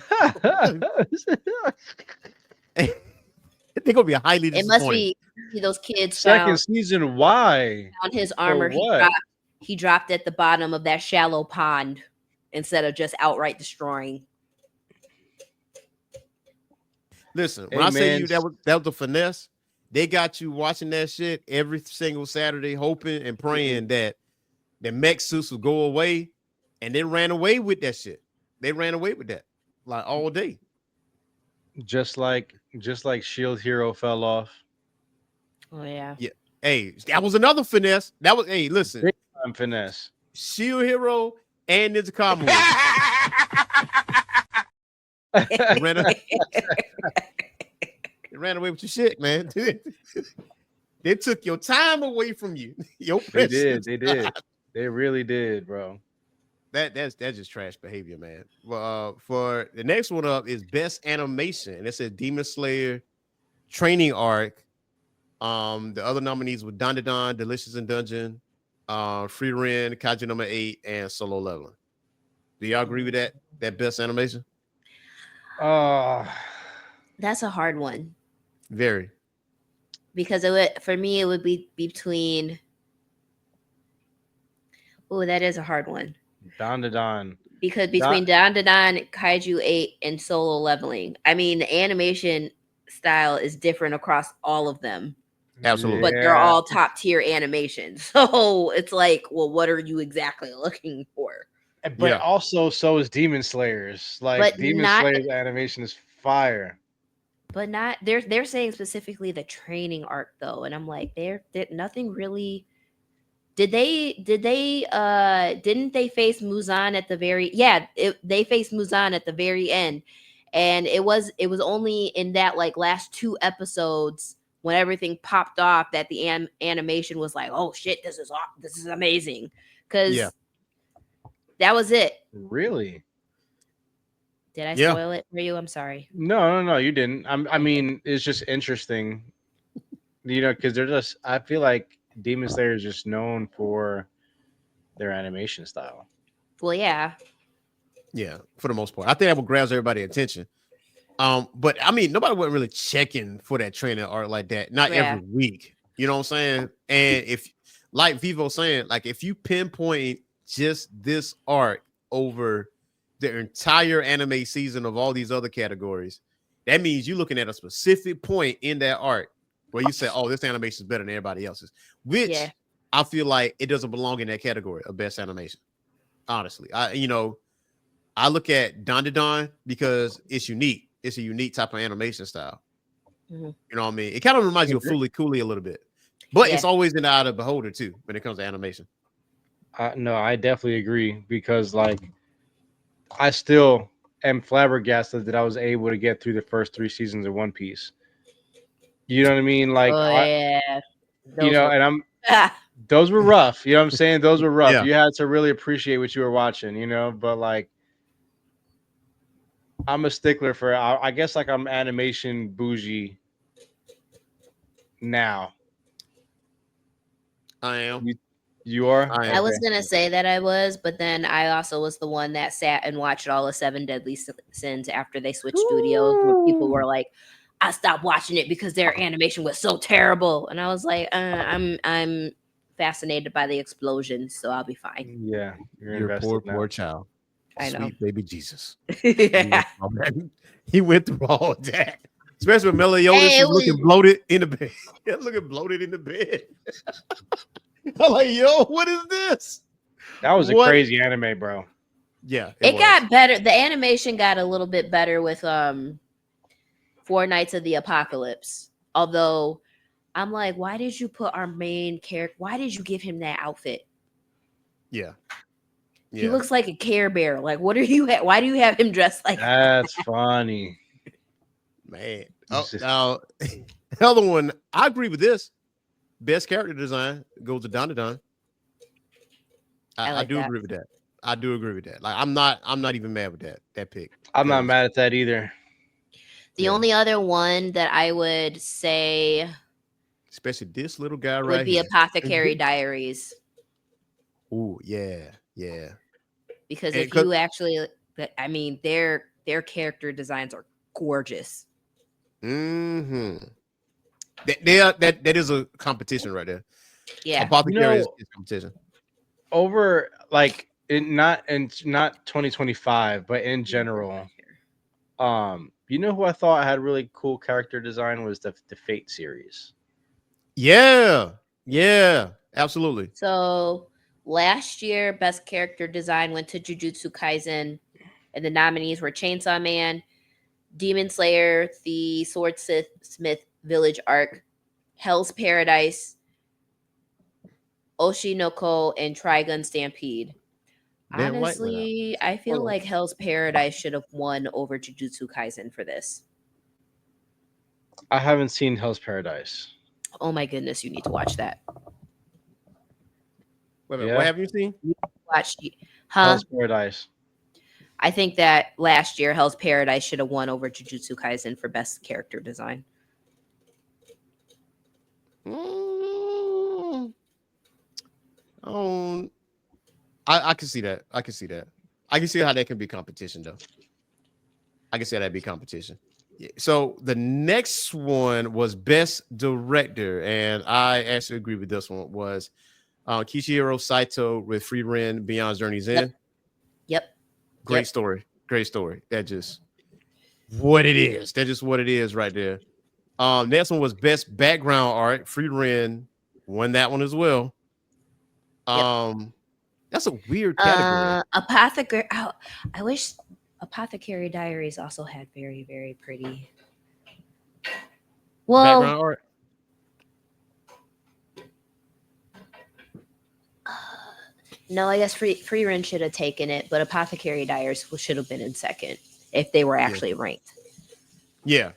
gonna be highly disappointed. It must be those kids second season. Why? Found his armor. He dropped at the bottom of that shallow pond instead of just outright destroying. Listen, when I say you that was a finesse, they got you watching that shit every single Saturday, hoping and praying that the mech suits will go away, and they ran away with that shit. They ran away with that like all day. Just like Shield Hero fell off. Oh yeah. Yeah. Hey, that was another finesse. That was listen. Big time finesse. Shield Hero and Ninja Kamui. ran away with your shit, man. They took your time away from you. They did. They really did, bro. That's just trash behavior, man. Well, for the next one up is best animation, and it said Demon Slayer, Training Arc. The other nominees were Dandadan, Delicious in Dungeon, Free Ren, Kaiju number 8, and Solo Leveling. Do y'all agree with that? That best animation? That's a hard one. Very. Because for me it would be between. Oh, that is a hard one. Dandadan. Because between Dandadan, Kaiju 8, and Solo Leveling, I mean, the animation style is different across all of them. Absolutely. But they're all top tier animations. So it's like, well, what are you exactly looking for? But also, so is Demon Slayer's. Like, Demon Slayer's animation is fire. but not they're saying specifically the training arc though, and I'm like, they're nothing really. Didn't they face Muzan at the very they faced Muzan at the very end, and it was only in that like last 2 episodes when everything popped off that the animation was like, oh shit, this is amazing, because that was it. Really? Did I spoil it for you? I'm sorry. No, you didn't. I mean, it's just interesting, because they're just. I feel like Demon Slayer is just known for their animation style. Well, yeah, for the most part, I think that what grabs everybody's attention. But I mean, nobody wasn't really checking for that training art like that. Not every week. You know what I'm saying? And if, like Vivo saying, like if you pinpoint just this art over the entire anime season of all these other categories, that means you're looking at a specific point in that art where you say, oh, this animation is better than everybody else's, which I feel like it doesn't belong in that category of best animation. Honestly, I look at Dandadan because it's unique. It's a unique type of animation style. Mm-hmm. You know what I mean? It kind of reminds you of Fooly Cooly a little bit, but it's always in the eye of the beholder too when it comes to animation. No, I definitely agree, because like I still am flabbergasted that I was able to get through the first 3 seasons of One Piece. You know what I mean? Like, and I'm those were rough. You know what I'm saying? Those were rough. You had to really appreciate what you were watching, but like, I'm a stickler for, I guess, like I'm animation bougie now. I am. You are? I was going to say that I was, but then I also was the one that sat and watched all of 7 Deadly Sins after they switched studios, where people were like, I stopped watching it because their animation was so terrible. And I was like, I'm fascinated by the explosions, so I'll be fine. Yeah. You're a poor child. I know. Sweet baby Jesus. He went through all of that. Especially when Meliodas was looking bloated in the bed. Looking bloated in the bed. I'm like, yo, what is this? That was a crazy anime, bro. Yeah. It got better. The animation got a little bit better with 4 Nights of the Apocalypse. Although I'm like, why did you put our main character? Why did you give him that outfit? Yeah. He looks like a Care Bear. Like, what are you? Why do you have him dressed like That's funny, man. Now, the other one, I agree with this. Best character design goes to Dandadan. I do agree with that. I do agree with that. Like, I'm not even mad with that pick. I'm not mad at that either. The only other one that I would say, especially this little guy would be Apothecary Diaries. Ooh, yeah. Because if you actually, I mean, their character designs are gorgeous. Mm-hmm. That is a competition right there. Yeah, Apothecary is competition. Over like not 2025, but in general, who I thought had really cool character design was the Fate series. Yeah, absolutely. So last year, best character design went to Jujutsu Kaisen, and the nominees were Chainsaw Man, Demon Slayer, the Swordsmith Village arc, Hell's Paradise, Oshinoko, and Trigun Stampede. Honestly, I feel like Hell's Paradise should have won over Jujutsu Kaisen for this. I haven't seen Hell's Paradise. Oh my goodness, you need to watch that. Wait a minute, what have you seen? Hell's Paradise. I think that last year Hell's Paradise should have won over Jujutsu Kaisen for best character design. I can see that. I can see how that can be competition, though. I can see how that'd be competition. Yeah. So the next one was best director, and I actually agree with this one. Was Kishiro Saito with Frieren Beyond Journey's End. Yep. Great story. That just what it is. That's just what it is right there. Next one was best background art. Frieren won that one as well. That's a weird category. Apothecary. I wish Apothecary Diaries also had very, very pretty Well, background art. No, I guess Free should have taken it, but Apothecary Diaries should have been in second if they were actually ranked. Yeah,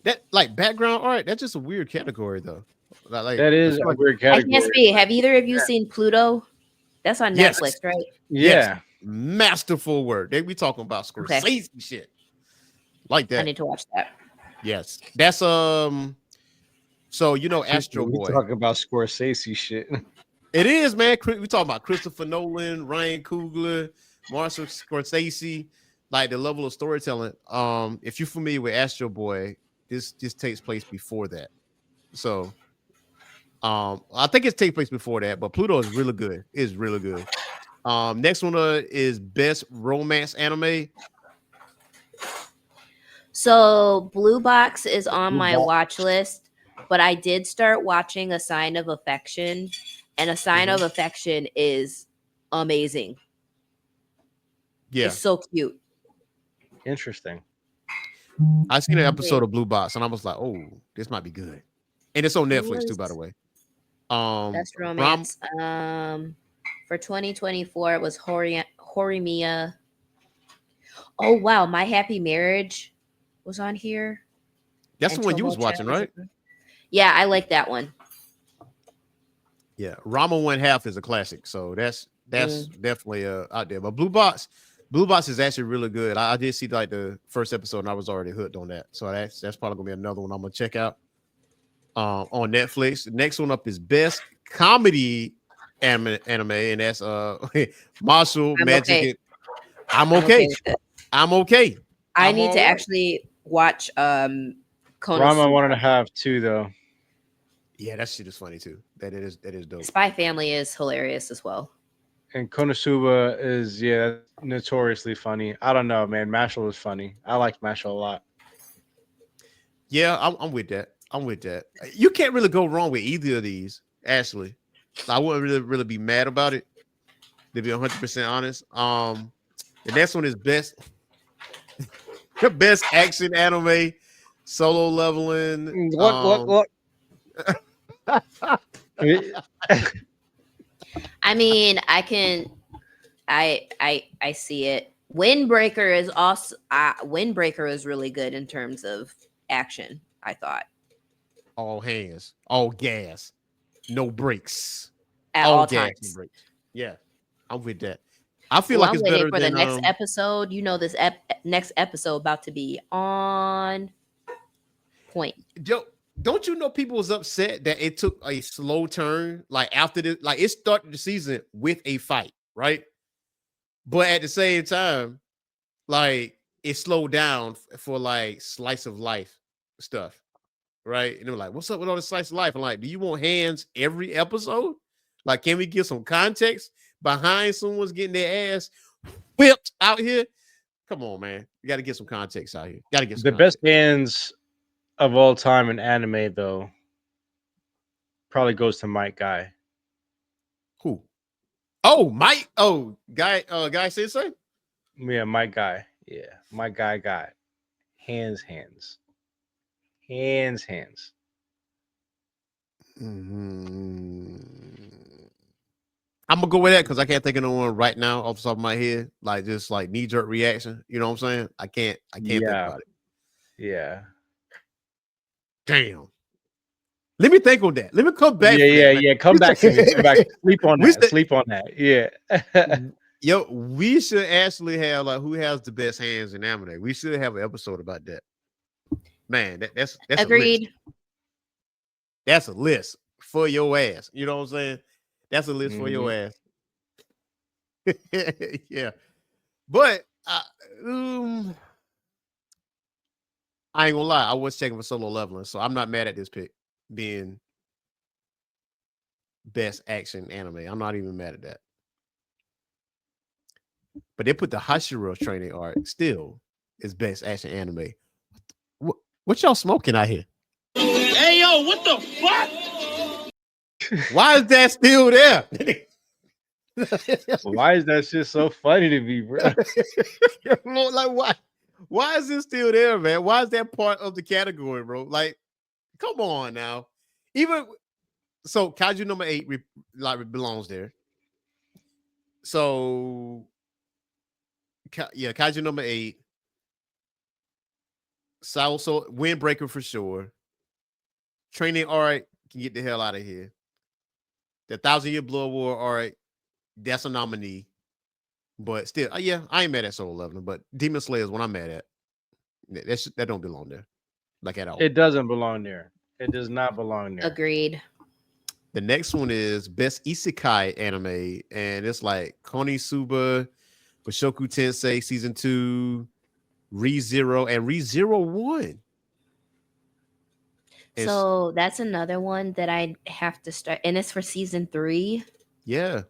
that like background art. That's just a weird category, though. Like that is a weird category. I can't speak. Have either of you seen Pluto? That's on Netflix, right? Yeah. Yes. Masterful work. They be talking about Scorsese shit like that. I need to watch that. Yes, that's so you know Astro Boy. We talking about Scorsese shit. It is, man. We talking about Christopher Nolan, Ryan Coogler, Martin Scorsese, like the level of storytelling. If you're familiar with Astro Boy, this takes place before that. So, I think it takes place before that, but Pluto is really good. It's really good. Next one is best romance anime. So Blue Box is on my watch list, but I did start watching A Sign of Affection, and A Sign of Affection is amazing. Yeah, it's so cute. Interesting. I seen an episode of Blue Box, and I was like, "Oh, this might be good," and it's on Netflix too, by the way. Best romance. For 2024, it was Horimiya. Oh wow, My Happy Marriage was on here. That's the one you was watching, right? Yeah, I like that one. Yeah, Rama 1/2 is a classic, so that's definitely out there. But Blue Box is actually really good. I did see like the first episode, and I was already hooked on that. So that's probably gonna be another one I'm gonna check out on Netflix. The next one up is best comedy anime, and that's Marshall Magic. I'm okay. I'm okay. I need to actually watch Rama 1.5 too, though. Yeah, that shit is funny too. That is dope. Spy Family is hilarious as well. And Konosuba is notoriously funny. I don't know, man. Mashle is funny. I like Mashle a lot. Yeah, I'm with that. I'm with that. You can't really go wrong with either of these, Ashley. I wouldn't really be mad about it, to be 100% honest. The next one is best action anime, Solo Leveling. What? I mean, I see it. Windbreaker is also Windbreaker is really good in terms of action, I thought. All hands, all gas, no brakes. At all times. No brakes. Yeah, I'm with that. I feel like it's better for than the next episode. You know, this next episode about to be on point. Joe, don't you know people was upset that it took a slow turn, like after this, like it started the season with a fight, right? But at the same time, like it slowed down for like slice of life stuff, right? And they were like, "What's up with all this slice of life?" I'm like, "Do you want hands every episode? Like, can we give some context behind someone's getting their ass whipped out here? Come on, man. You got to get some context out here. Got to get some best hands of all time in anime, though, probably goes to Mike Guy. Who? Oh, Mike. Oh, Guy Sensei? Yeah, Mike Guy. Yeah, Mike Guy. Hands. Mm-hmm. I'm gonna go with that because I can't think of no one right now off the top of my head, like just like knee-jerk reaction. You know what I'm saying? I can't think about it. Yeah. Damn. Let me think on that. Let me come back. Yeah. Come back to me. Come back. Sleep on that. Sleep on that. Yeah. Yo, we should actually have like who has the best hands in anime. We should have an episode about that. Man, that's agreed. That's a list for your ass. You know what I'm saying? That's a list for your ass. Yeah. But I ain't gonna lie, I was checking for Solo Leveling, so I'm not mad at this pick being best action anime. I'm not even mad at that. But they put the Hashira training arc still is best action anime. What y'all smoking out here? Hey yo, what the fuck? Why is that still there? Why is that shit so funny to me, bro? Like why is it still there, man? Why is that part of the category, bro? Like, Come on now. Even so, Kaiju number 8 belongs there. So yeah, Kaiju number 8. So Windbreaker for sure. Training, all right, can get the hell out of here. The 1,000-Year Blood War, all right, that's a nominee. But still, yeah, I ain't mad at Solo Leveling, but Demon Slayer is what I'm mad at. That don't belong there, like at all. It doesn't belong there. It does not belong there. Agreed. The next one is Best Isekai Anime, and it's like Konosuba, Mushoku Tensei Season 2, Re:Zero, and Re:Zero 1. So that's another one that I have to start, and it's for season 3. Yeah.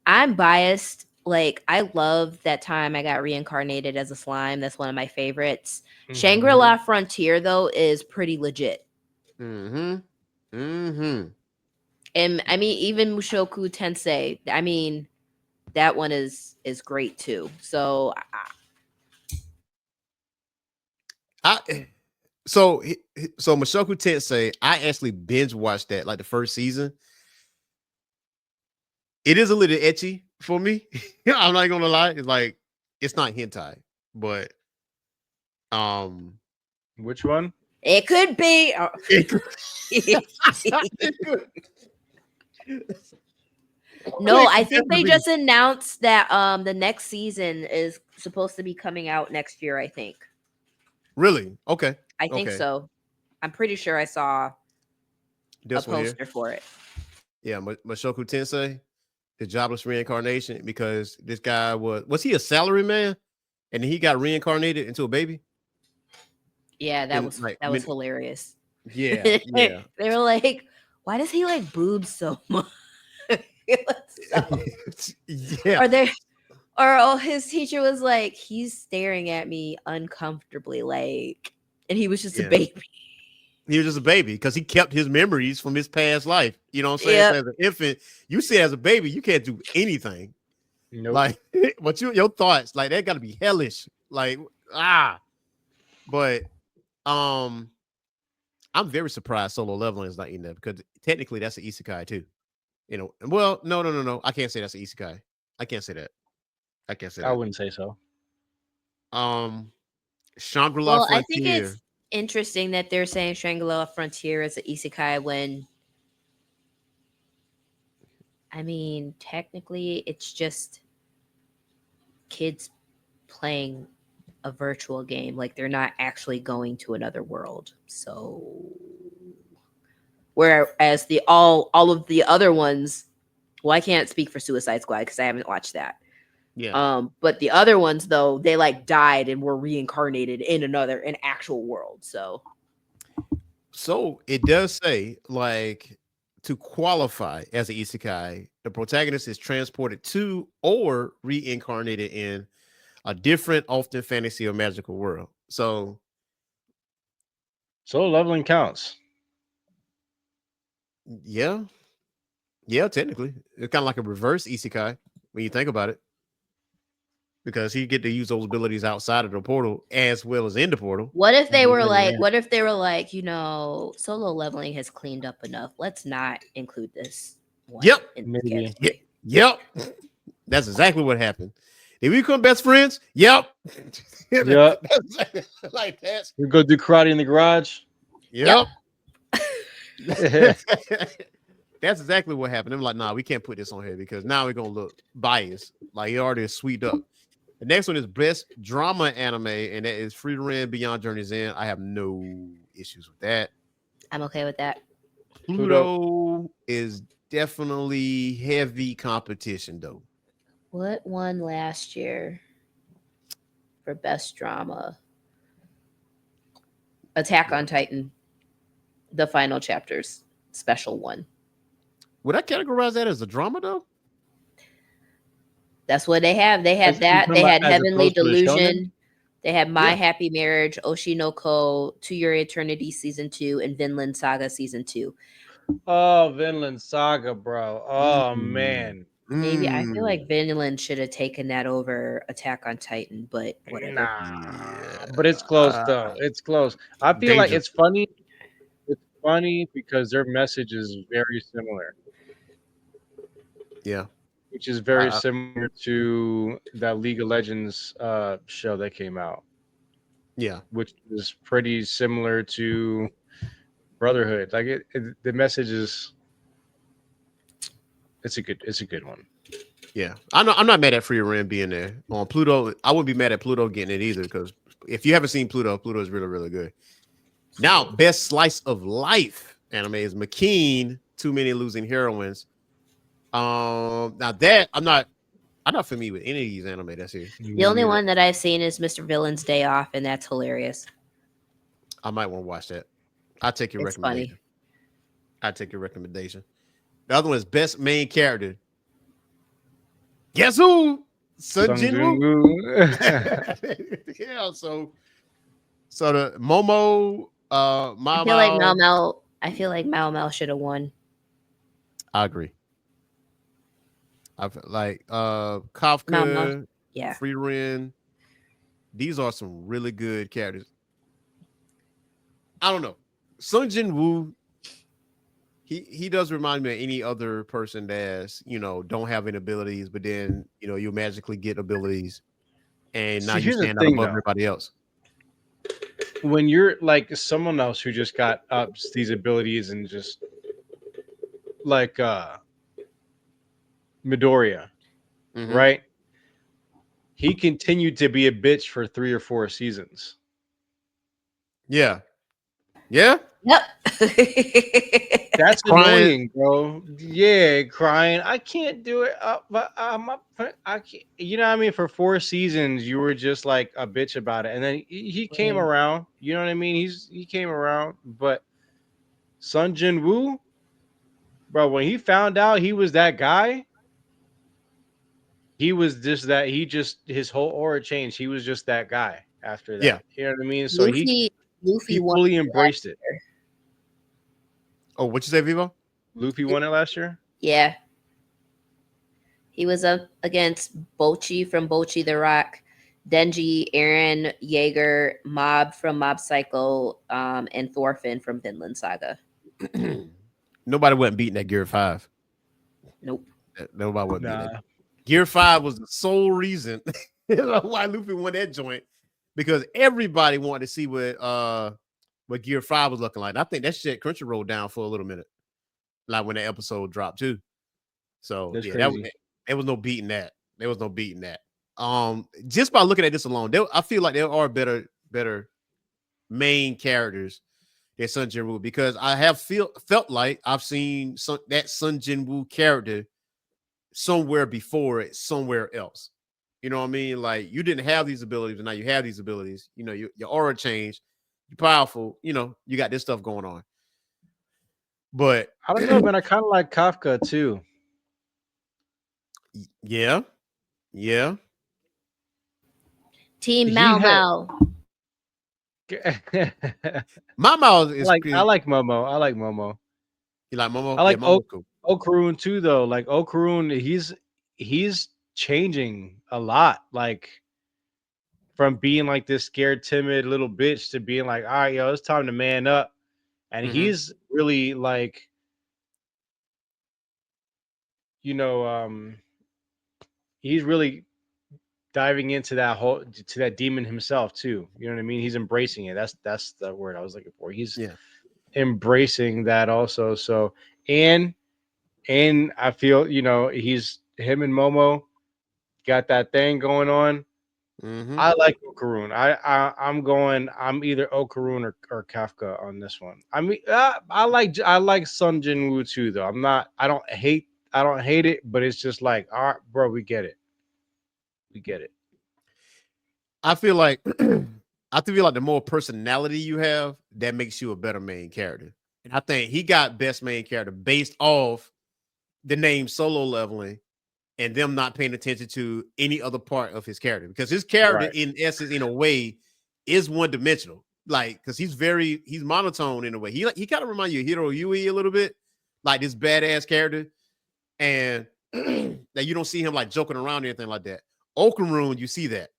I'm biased. Like, I love that time I got reincarnated as a slime. That's one of my favorites. Mm-hmm. Shangri-La Frontier, though, is pretty legit. And I mean, even Mushoku Tensei, I mean, that one is great too. So So Mushoku Tensei, I actually binge watched that, like the first season. It is a little etchy for me. I'm not gonna lie. It's like, it's not hentai, but which one? It could be. No, I think they just announced that the next season is supposed to be coming out next year, I think. Really? Okay. I think so. I'm pretty sure I saw this a poster for it. Yeah, Mushoku Tensei, the jobless reincarnation, because this guy was he a salary man, and he got reincarnated into a baby? Yeah, that was hilarious. Yeah, yeah. They were like, "Why does he like boobs so much?" Yeah. Or his teacher was like, "He's staring at me uncomfortably," like, and he was just a baby. He was just a baby because he kept his memories from his past life. You know what I'm saying? Yep. So as an infant, you see, as a baby, you can't do anything. Nope. Like, but your thoughts, like, that got to be hellish. Like, but I'm very surprised Solo Leveling is not in there, because technically that's an isekai too. You know, well, no. I can't say that's an isekai. I can't say that. I wouldn't say so. Shangri-La Frontier. I think it's interesting that they're saying Shangri-La Frontier is an isekai when, I mean, technically it's just kids playing a virtual game. Like, they're not actually going to another world. So whereas all of the other ones, well, I can't speak for Suicide Squad because I haven't watched that. Yeah. But the other ones, though, they like died and were reincarnated in an actual world. So it does say, like, to qualify as an isekai, the protagonist is transported to or reincarnated in a different, often fantasy or magical world. So Solo Leveling counts. Yeah, technically. It's kind of like a reverse isekai when you think about it, because he get to use those abilities outside of the portal as well as in the portal. What if they were like, you know, Solo Leveling has cleaned up enough. Let's not include this one. Yep. Maybe. Yep. That's exactly what happened. Did we become best friends? Yep. Yep. Like that. We go do karate in the garage. Yep. That's exactly what happened. I'm like, nah, we can't put this on here because now we're gonna look biased. Like, he already is sweet up. The next one is Best Drama Anime, and that is Frieren Beyond Journey's End. I have no issues with that. I'm okay with that. Pluto is definitely heavy competition, though. What won last year for Best Drama? Attack on Titan, the final chapters, special one. Would I categorize that as a drama, though? That's what they have. They had that. They had Heavenly Delusion. They had My Happy Marriage, Oshinoko, To Your Eternity Season 2, and Vinland Saga Season 2. Oh, Vinland Saga, bro. Oh, man. Maybe I feel Mm, like Vinland should have taken that over Attack on Titan, but whatever. Nah, yeah, but it's close though. It's close. I feel like dangerous. it's funny. It's funny because their message is very similar, Yeah. which is very Uh, similar to that League of Legends show that came out, yeah. which is pretty similar to Brotherhood. Like the message is it's a good one. Yeah. I'm not mad at Free Ren being there. On Pluto, I wouldn't be mad at Pluto getting it either, because if you haven't seen Pluto, Pluto is really, really good. Now, best slice of life anime is McKean, Too Many Losing Heroines. Now that I'm not familiar with any of these anime that's here. The only one that I've seen is Mr. Villain's Day Off, and that's hilarious. I might want to watch that. I'll take your It's recommendation. funny. I'll take your recommendation. The other one is best main character. Guess who? Sun Jinwoo. Yeah, so the Momo, I feel like Mao Mao. I feel like Mao Mao should have won. I agree. I feel like Mao Mao. Kafka, Yeah. Free Ren. These are some really good characters. I don't know. Sun Jinwoo, he does remind me of any other person that's, don't have any abilities, but then, you magically get abilities and now you Here's the stand out thing, above though. everybody else. When you're like someone else who just got up these abilities and just like Midoriya, Mhm. right? He continued to be a bitch for 3 or 4 seasons. Yeah. Yeah. Yep. That's Crying. annoying, bro. Yeah, crying. I can't do it. But I can't. You know what I mean? For 4 seasons, you were just like a bitch about it, and then he came Right. around. You know what I mean? He came around, but Sun Jin Woo, bro, when he found out he was that guy, he was just that. His whole aura changed. He was just that guy after that. Yeah. You know what I mean? So Luffy he won fully embraced it. Oh, what you say, Vivo? Luffy won it last year. Yeah. He was up against Bochi from Bochi the Rock, Denji, Aaron, Jaeger, Mob from Mob Psycho, and Thorfinn from Vinland Saga. Nobody wasn't beating that Gear 5. Nope. Nobody wasn't beating Nah. that. Gear 5 was the sole reason why Luffy won that joint, because everybody wanted to see what Gear 5 was looking like. And I think that shit Crunchyroll down for a little minute, like when the episode dropped too. So That's yeah, crazy. there was no beating that. There was no beating that. Just by looking at this alone, I feel like there are better main characters than Sun Jinwoo, because I have felt like I've seen that Sun Jinwoo character somewhere before it, somewhere else. You know what I mean? Like, you didn't have these abilities, and now you have these abilities. Your aura changed. You're powerful. You got this stuff going on. But I don't know, man. I kind of like Kafka too. yeah. Team He Mao had- Mao. My mouth is I like Momo. I like Momo. You like Momo? I like yeah, Momo's cool. Okarun too, though. Like Okarun, he's changing a lot. Like from being like this scared, timid little bitch to being like, all right, yo, it's time to man up. And Mhm. he's really like, he's really diving into that demon himself too. You know what I mean? He's embracing it. That's the word I was looking for. He's embracing that also. So and I feel he's him and Momo got that thing going on. Mhm. I like Okarun. I'm either Okarun or Kafka on this one. I mean, I like Sun Jinwoo too, though. I don't hate it, but it's just like, all right, bro, we get it. I feel like the more personality you have, that makes you a better main character. And I think he got best main character based off the name Solo Leveling and them not paying attention to any other part of his character, because his character, Right. in essence, in a way, is one dimensional. Like, because he's monotone in a way. He kind of reminds you of Hiro Yui a little bit, like this badass character. And that you don't see him like joking around or anything like that. Okaroon, you see that.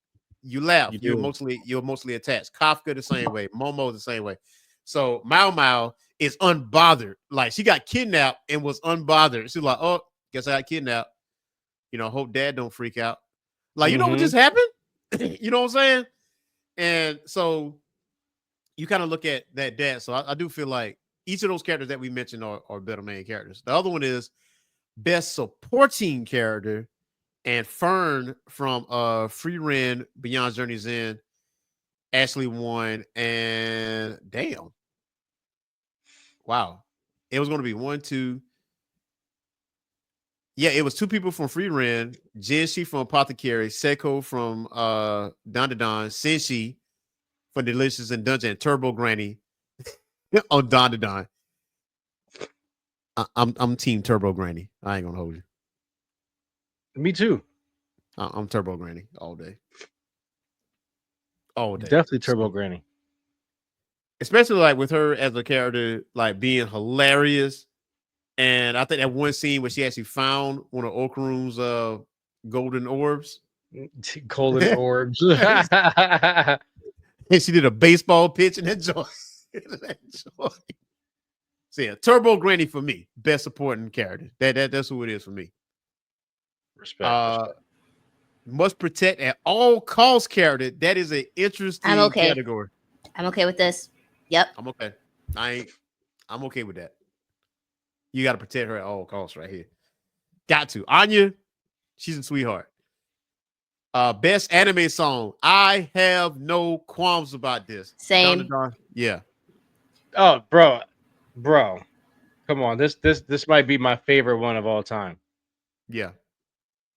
You laugh. You're mostly attached. Kafka the same way. Momo the same way. So Mao Mao is unbothered. Like she got kidnapped and was unbothered. She's like, oh, guess I got kidnapped. Hope dad don't freak out. Like, you know what just happened? You know what I'm saying? And so you kind of look at that dad. So I do feel like each of those characters that we mentioned are better main characters. The other one is best supporting character, and Fern from Free Ren, Beyond Journey's End, Ashley won, and damn. Wow. It was going to be 1, 2. Yeah, it was 2 people from Free Ren, Jinshi from Apothecary, Seko from Dandadan, Senshi from Delicious and Dungeon, and Turbo Granny on Dandadan. I'm team Turbo Granny. I ain't gonna hold you. Me too. I'm Turbo Granny all day. All day. Definitely Turbo Granny. Especially like with her as a character, like being hilarious. And I think that one scene where she actually found one of Okaroon's golden orbs. Golden orbs. And she did a baseball pitch in that joint. So yeah, Turbo Granny for me, best supporting character. That's who it is for me. Respect. Must protect at all costs character. That is an interesting category. I'm okay with this. Yep. I'm okay. I'm okay with that. You got to protect her at all costs right here. Got to. Anya, she's a sweetheart. Best anime song. I have no qualms about this. Same. Yeah. Oh, bro. Come on. This might be my favorite one of all time. Yeah.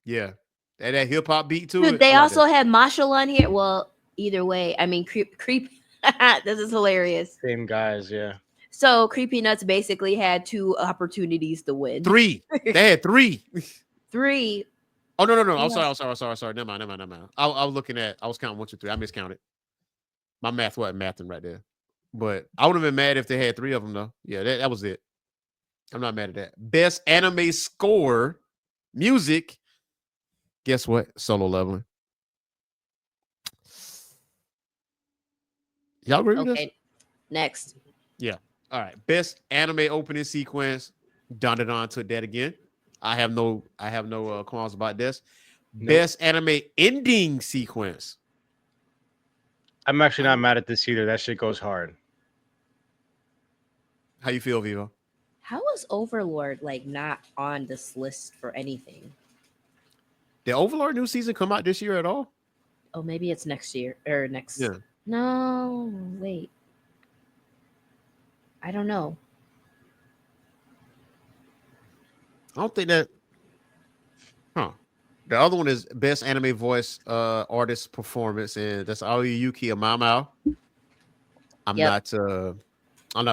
Yeah. That hip hop beat to Dude, it. they also had Marshall on here. Well, either way, I mean, creep. This is hilarious. Same guys, yeah. So Creepy Nuts basically had 2 opportunities to win. 3. They had 3. 3. Oh no. I'm sorry. Never mind. I was counting 1, 2, 3. I miscounted. My math wasn't mathing right there. But I would have been mad if they had 3 of them though. Yeah, that was it. I'm not mad at that. Best anime score, music. Guess what? Solo Leveling. Y'all agree with this? Next. Yeah. All right. Best anime opening sequence. Dandadan took that again. I have no qualms about this. Nope. Best anime ending sequence. I'm actually not mad at this either. That shit goes hard. How you feel, Vivo? How is Overlord like not on this list for anything? Did Overlord new season come out this year at all? Oh, maybe it's next year or next. Yeah. No, wait. I don't know. I don't think that. Huh. The other one is best anime voice artist performance, and that's Aoyuki Amamao. I'm not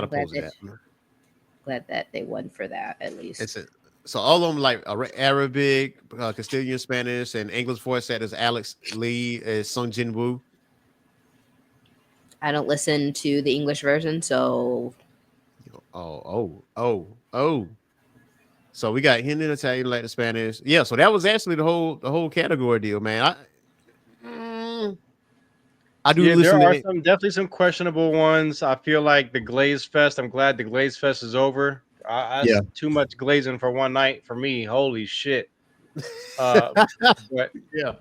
opposed to that. Glad that they won for that at least. So all of them like Arabic, Castilian Spanish, and English voice actors. Alex Lee is Sung Jin Woo. I don't listen to the English version, so. Oh. So we got Hindi, Italian, Latin, Spanish. Yeah, so that was actually the whole category deal, man. I do listen. There are definitely some questionable ones. I feel like the Glaze Fest. I'm glad the Glaze Fest is over. Too much glazing for one night for me. Holy shit. But yeah,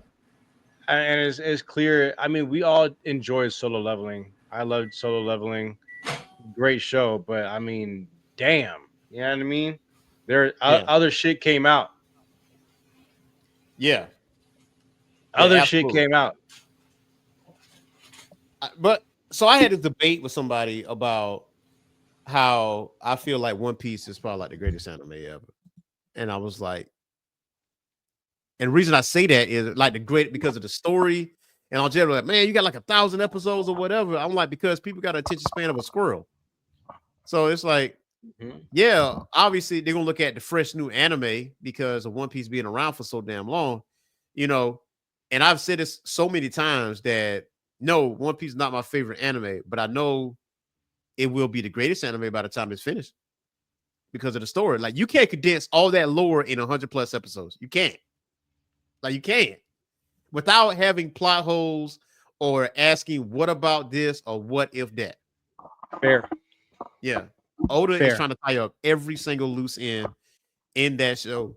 and it's clear. I mean, we all enjoy Solo Leveling. I loved Solo Leveling. Great show, but I mean, damn, you know what I mean? Other shit came out. Yeah. Other shit came out. But so I had a debate with somebody about how I feel like One Piece is probably like the greatest anime ever. And I was like, and the reason I say that is like because of the story. And on general, like, man, you got like 1,000 episodes or whatever. I'm like, because people got an attention span of a squirrel. So it's like, yeah, obviously they're gonna look at the fresh new anime because of One Piece being around for so damn long, And I've said this so many times that no, One Piece is not my favorite anime, but I know it will be the greatest anime by the time it's finished. because of the story. Like you can't condense all that lore in 100+ episodes. You can't. Like you can't without having plot holes or asking what about this or what if that. Fair. Yeah. Oda Fair. is trying to tie up every single loose end in that show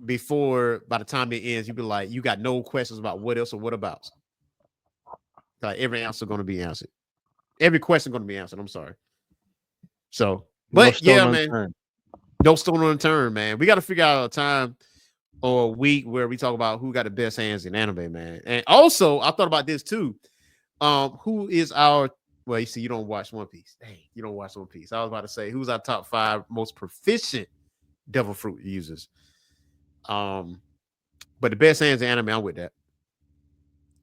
before by the time it ends, you be like, you got no questions about what else or what about. Like every answer going to be answered. Every question going to be answered. I'm sorry. So, but No yeah, stone man, unturned. no stone unturned, man. We got to figure out a time or a week where we talk about who got the best hands in anime, man. And also, I thought about this too. Who is our well, you see, you don't watch One Piece. Dang, you don't watch One Piece. I was about to say, who's our top 5 most proficient devil fruit users? But the best hands in anime, I'm with that.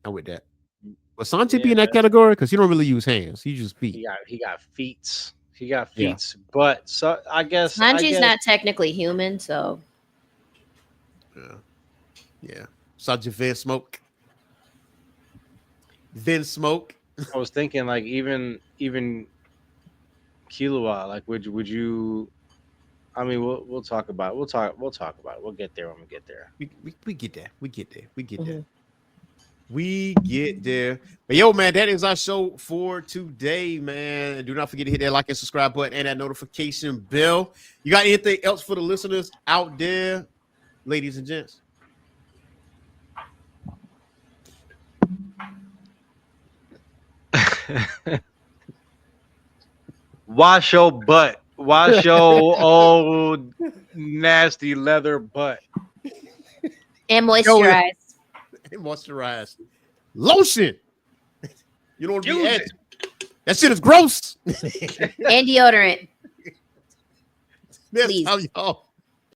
But Sanji be in that category because he don't really use hands. He just feet. He got feet. He got feet. Yeah. But so I guess Sanji's not technically human, so yeah. Sanji Vin Smoke. I was thinking like even Killua, like would you I mean we'll talk about it. We'll talk about it. We'll get there when we get there. We get there. We get there. But yo, man, that is our show for today, man. Do not forget to hit that like and subscribe button and that notification bell. You got anything else for the listeners out there, ladies and gents? Wash your butt. Wash your old nasty leather butt. And moisturize. Moisturize. Lotion. You don't Use it. That shit is gross. And deodorant. That's Please. how y'all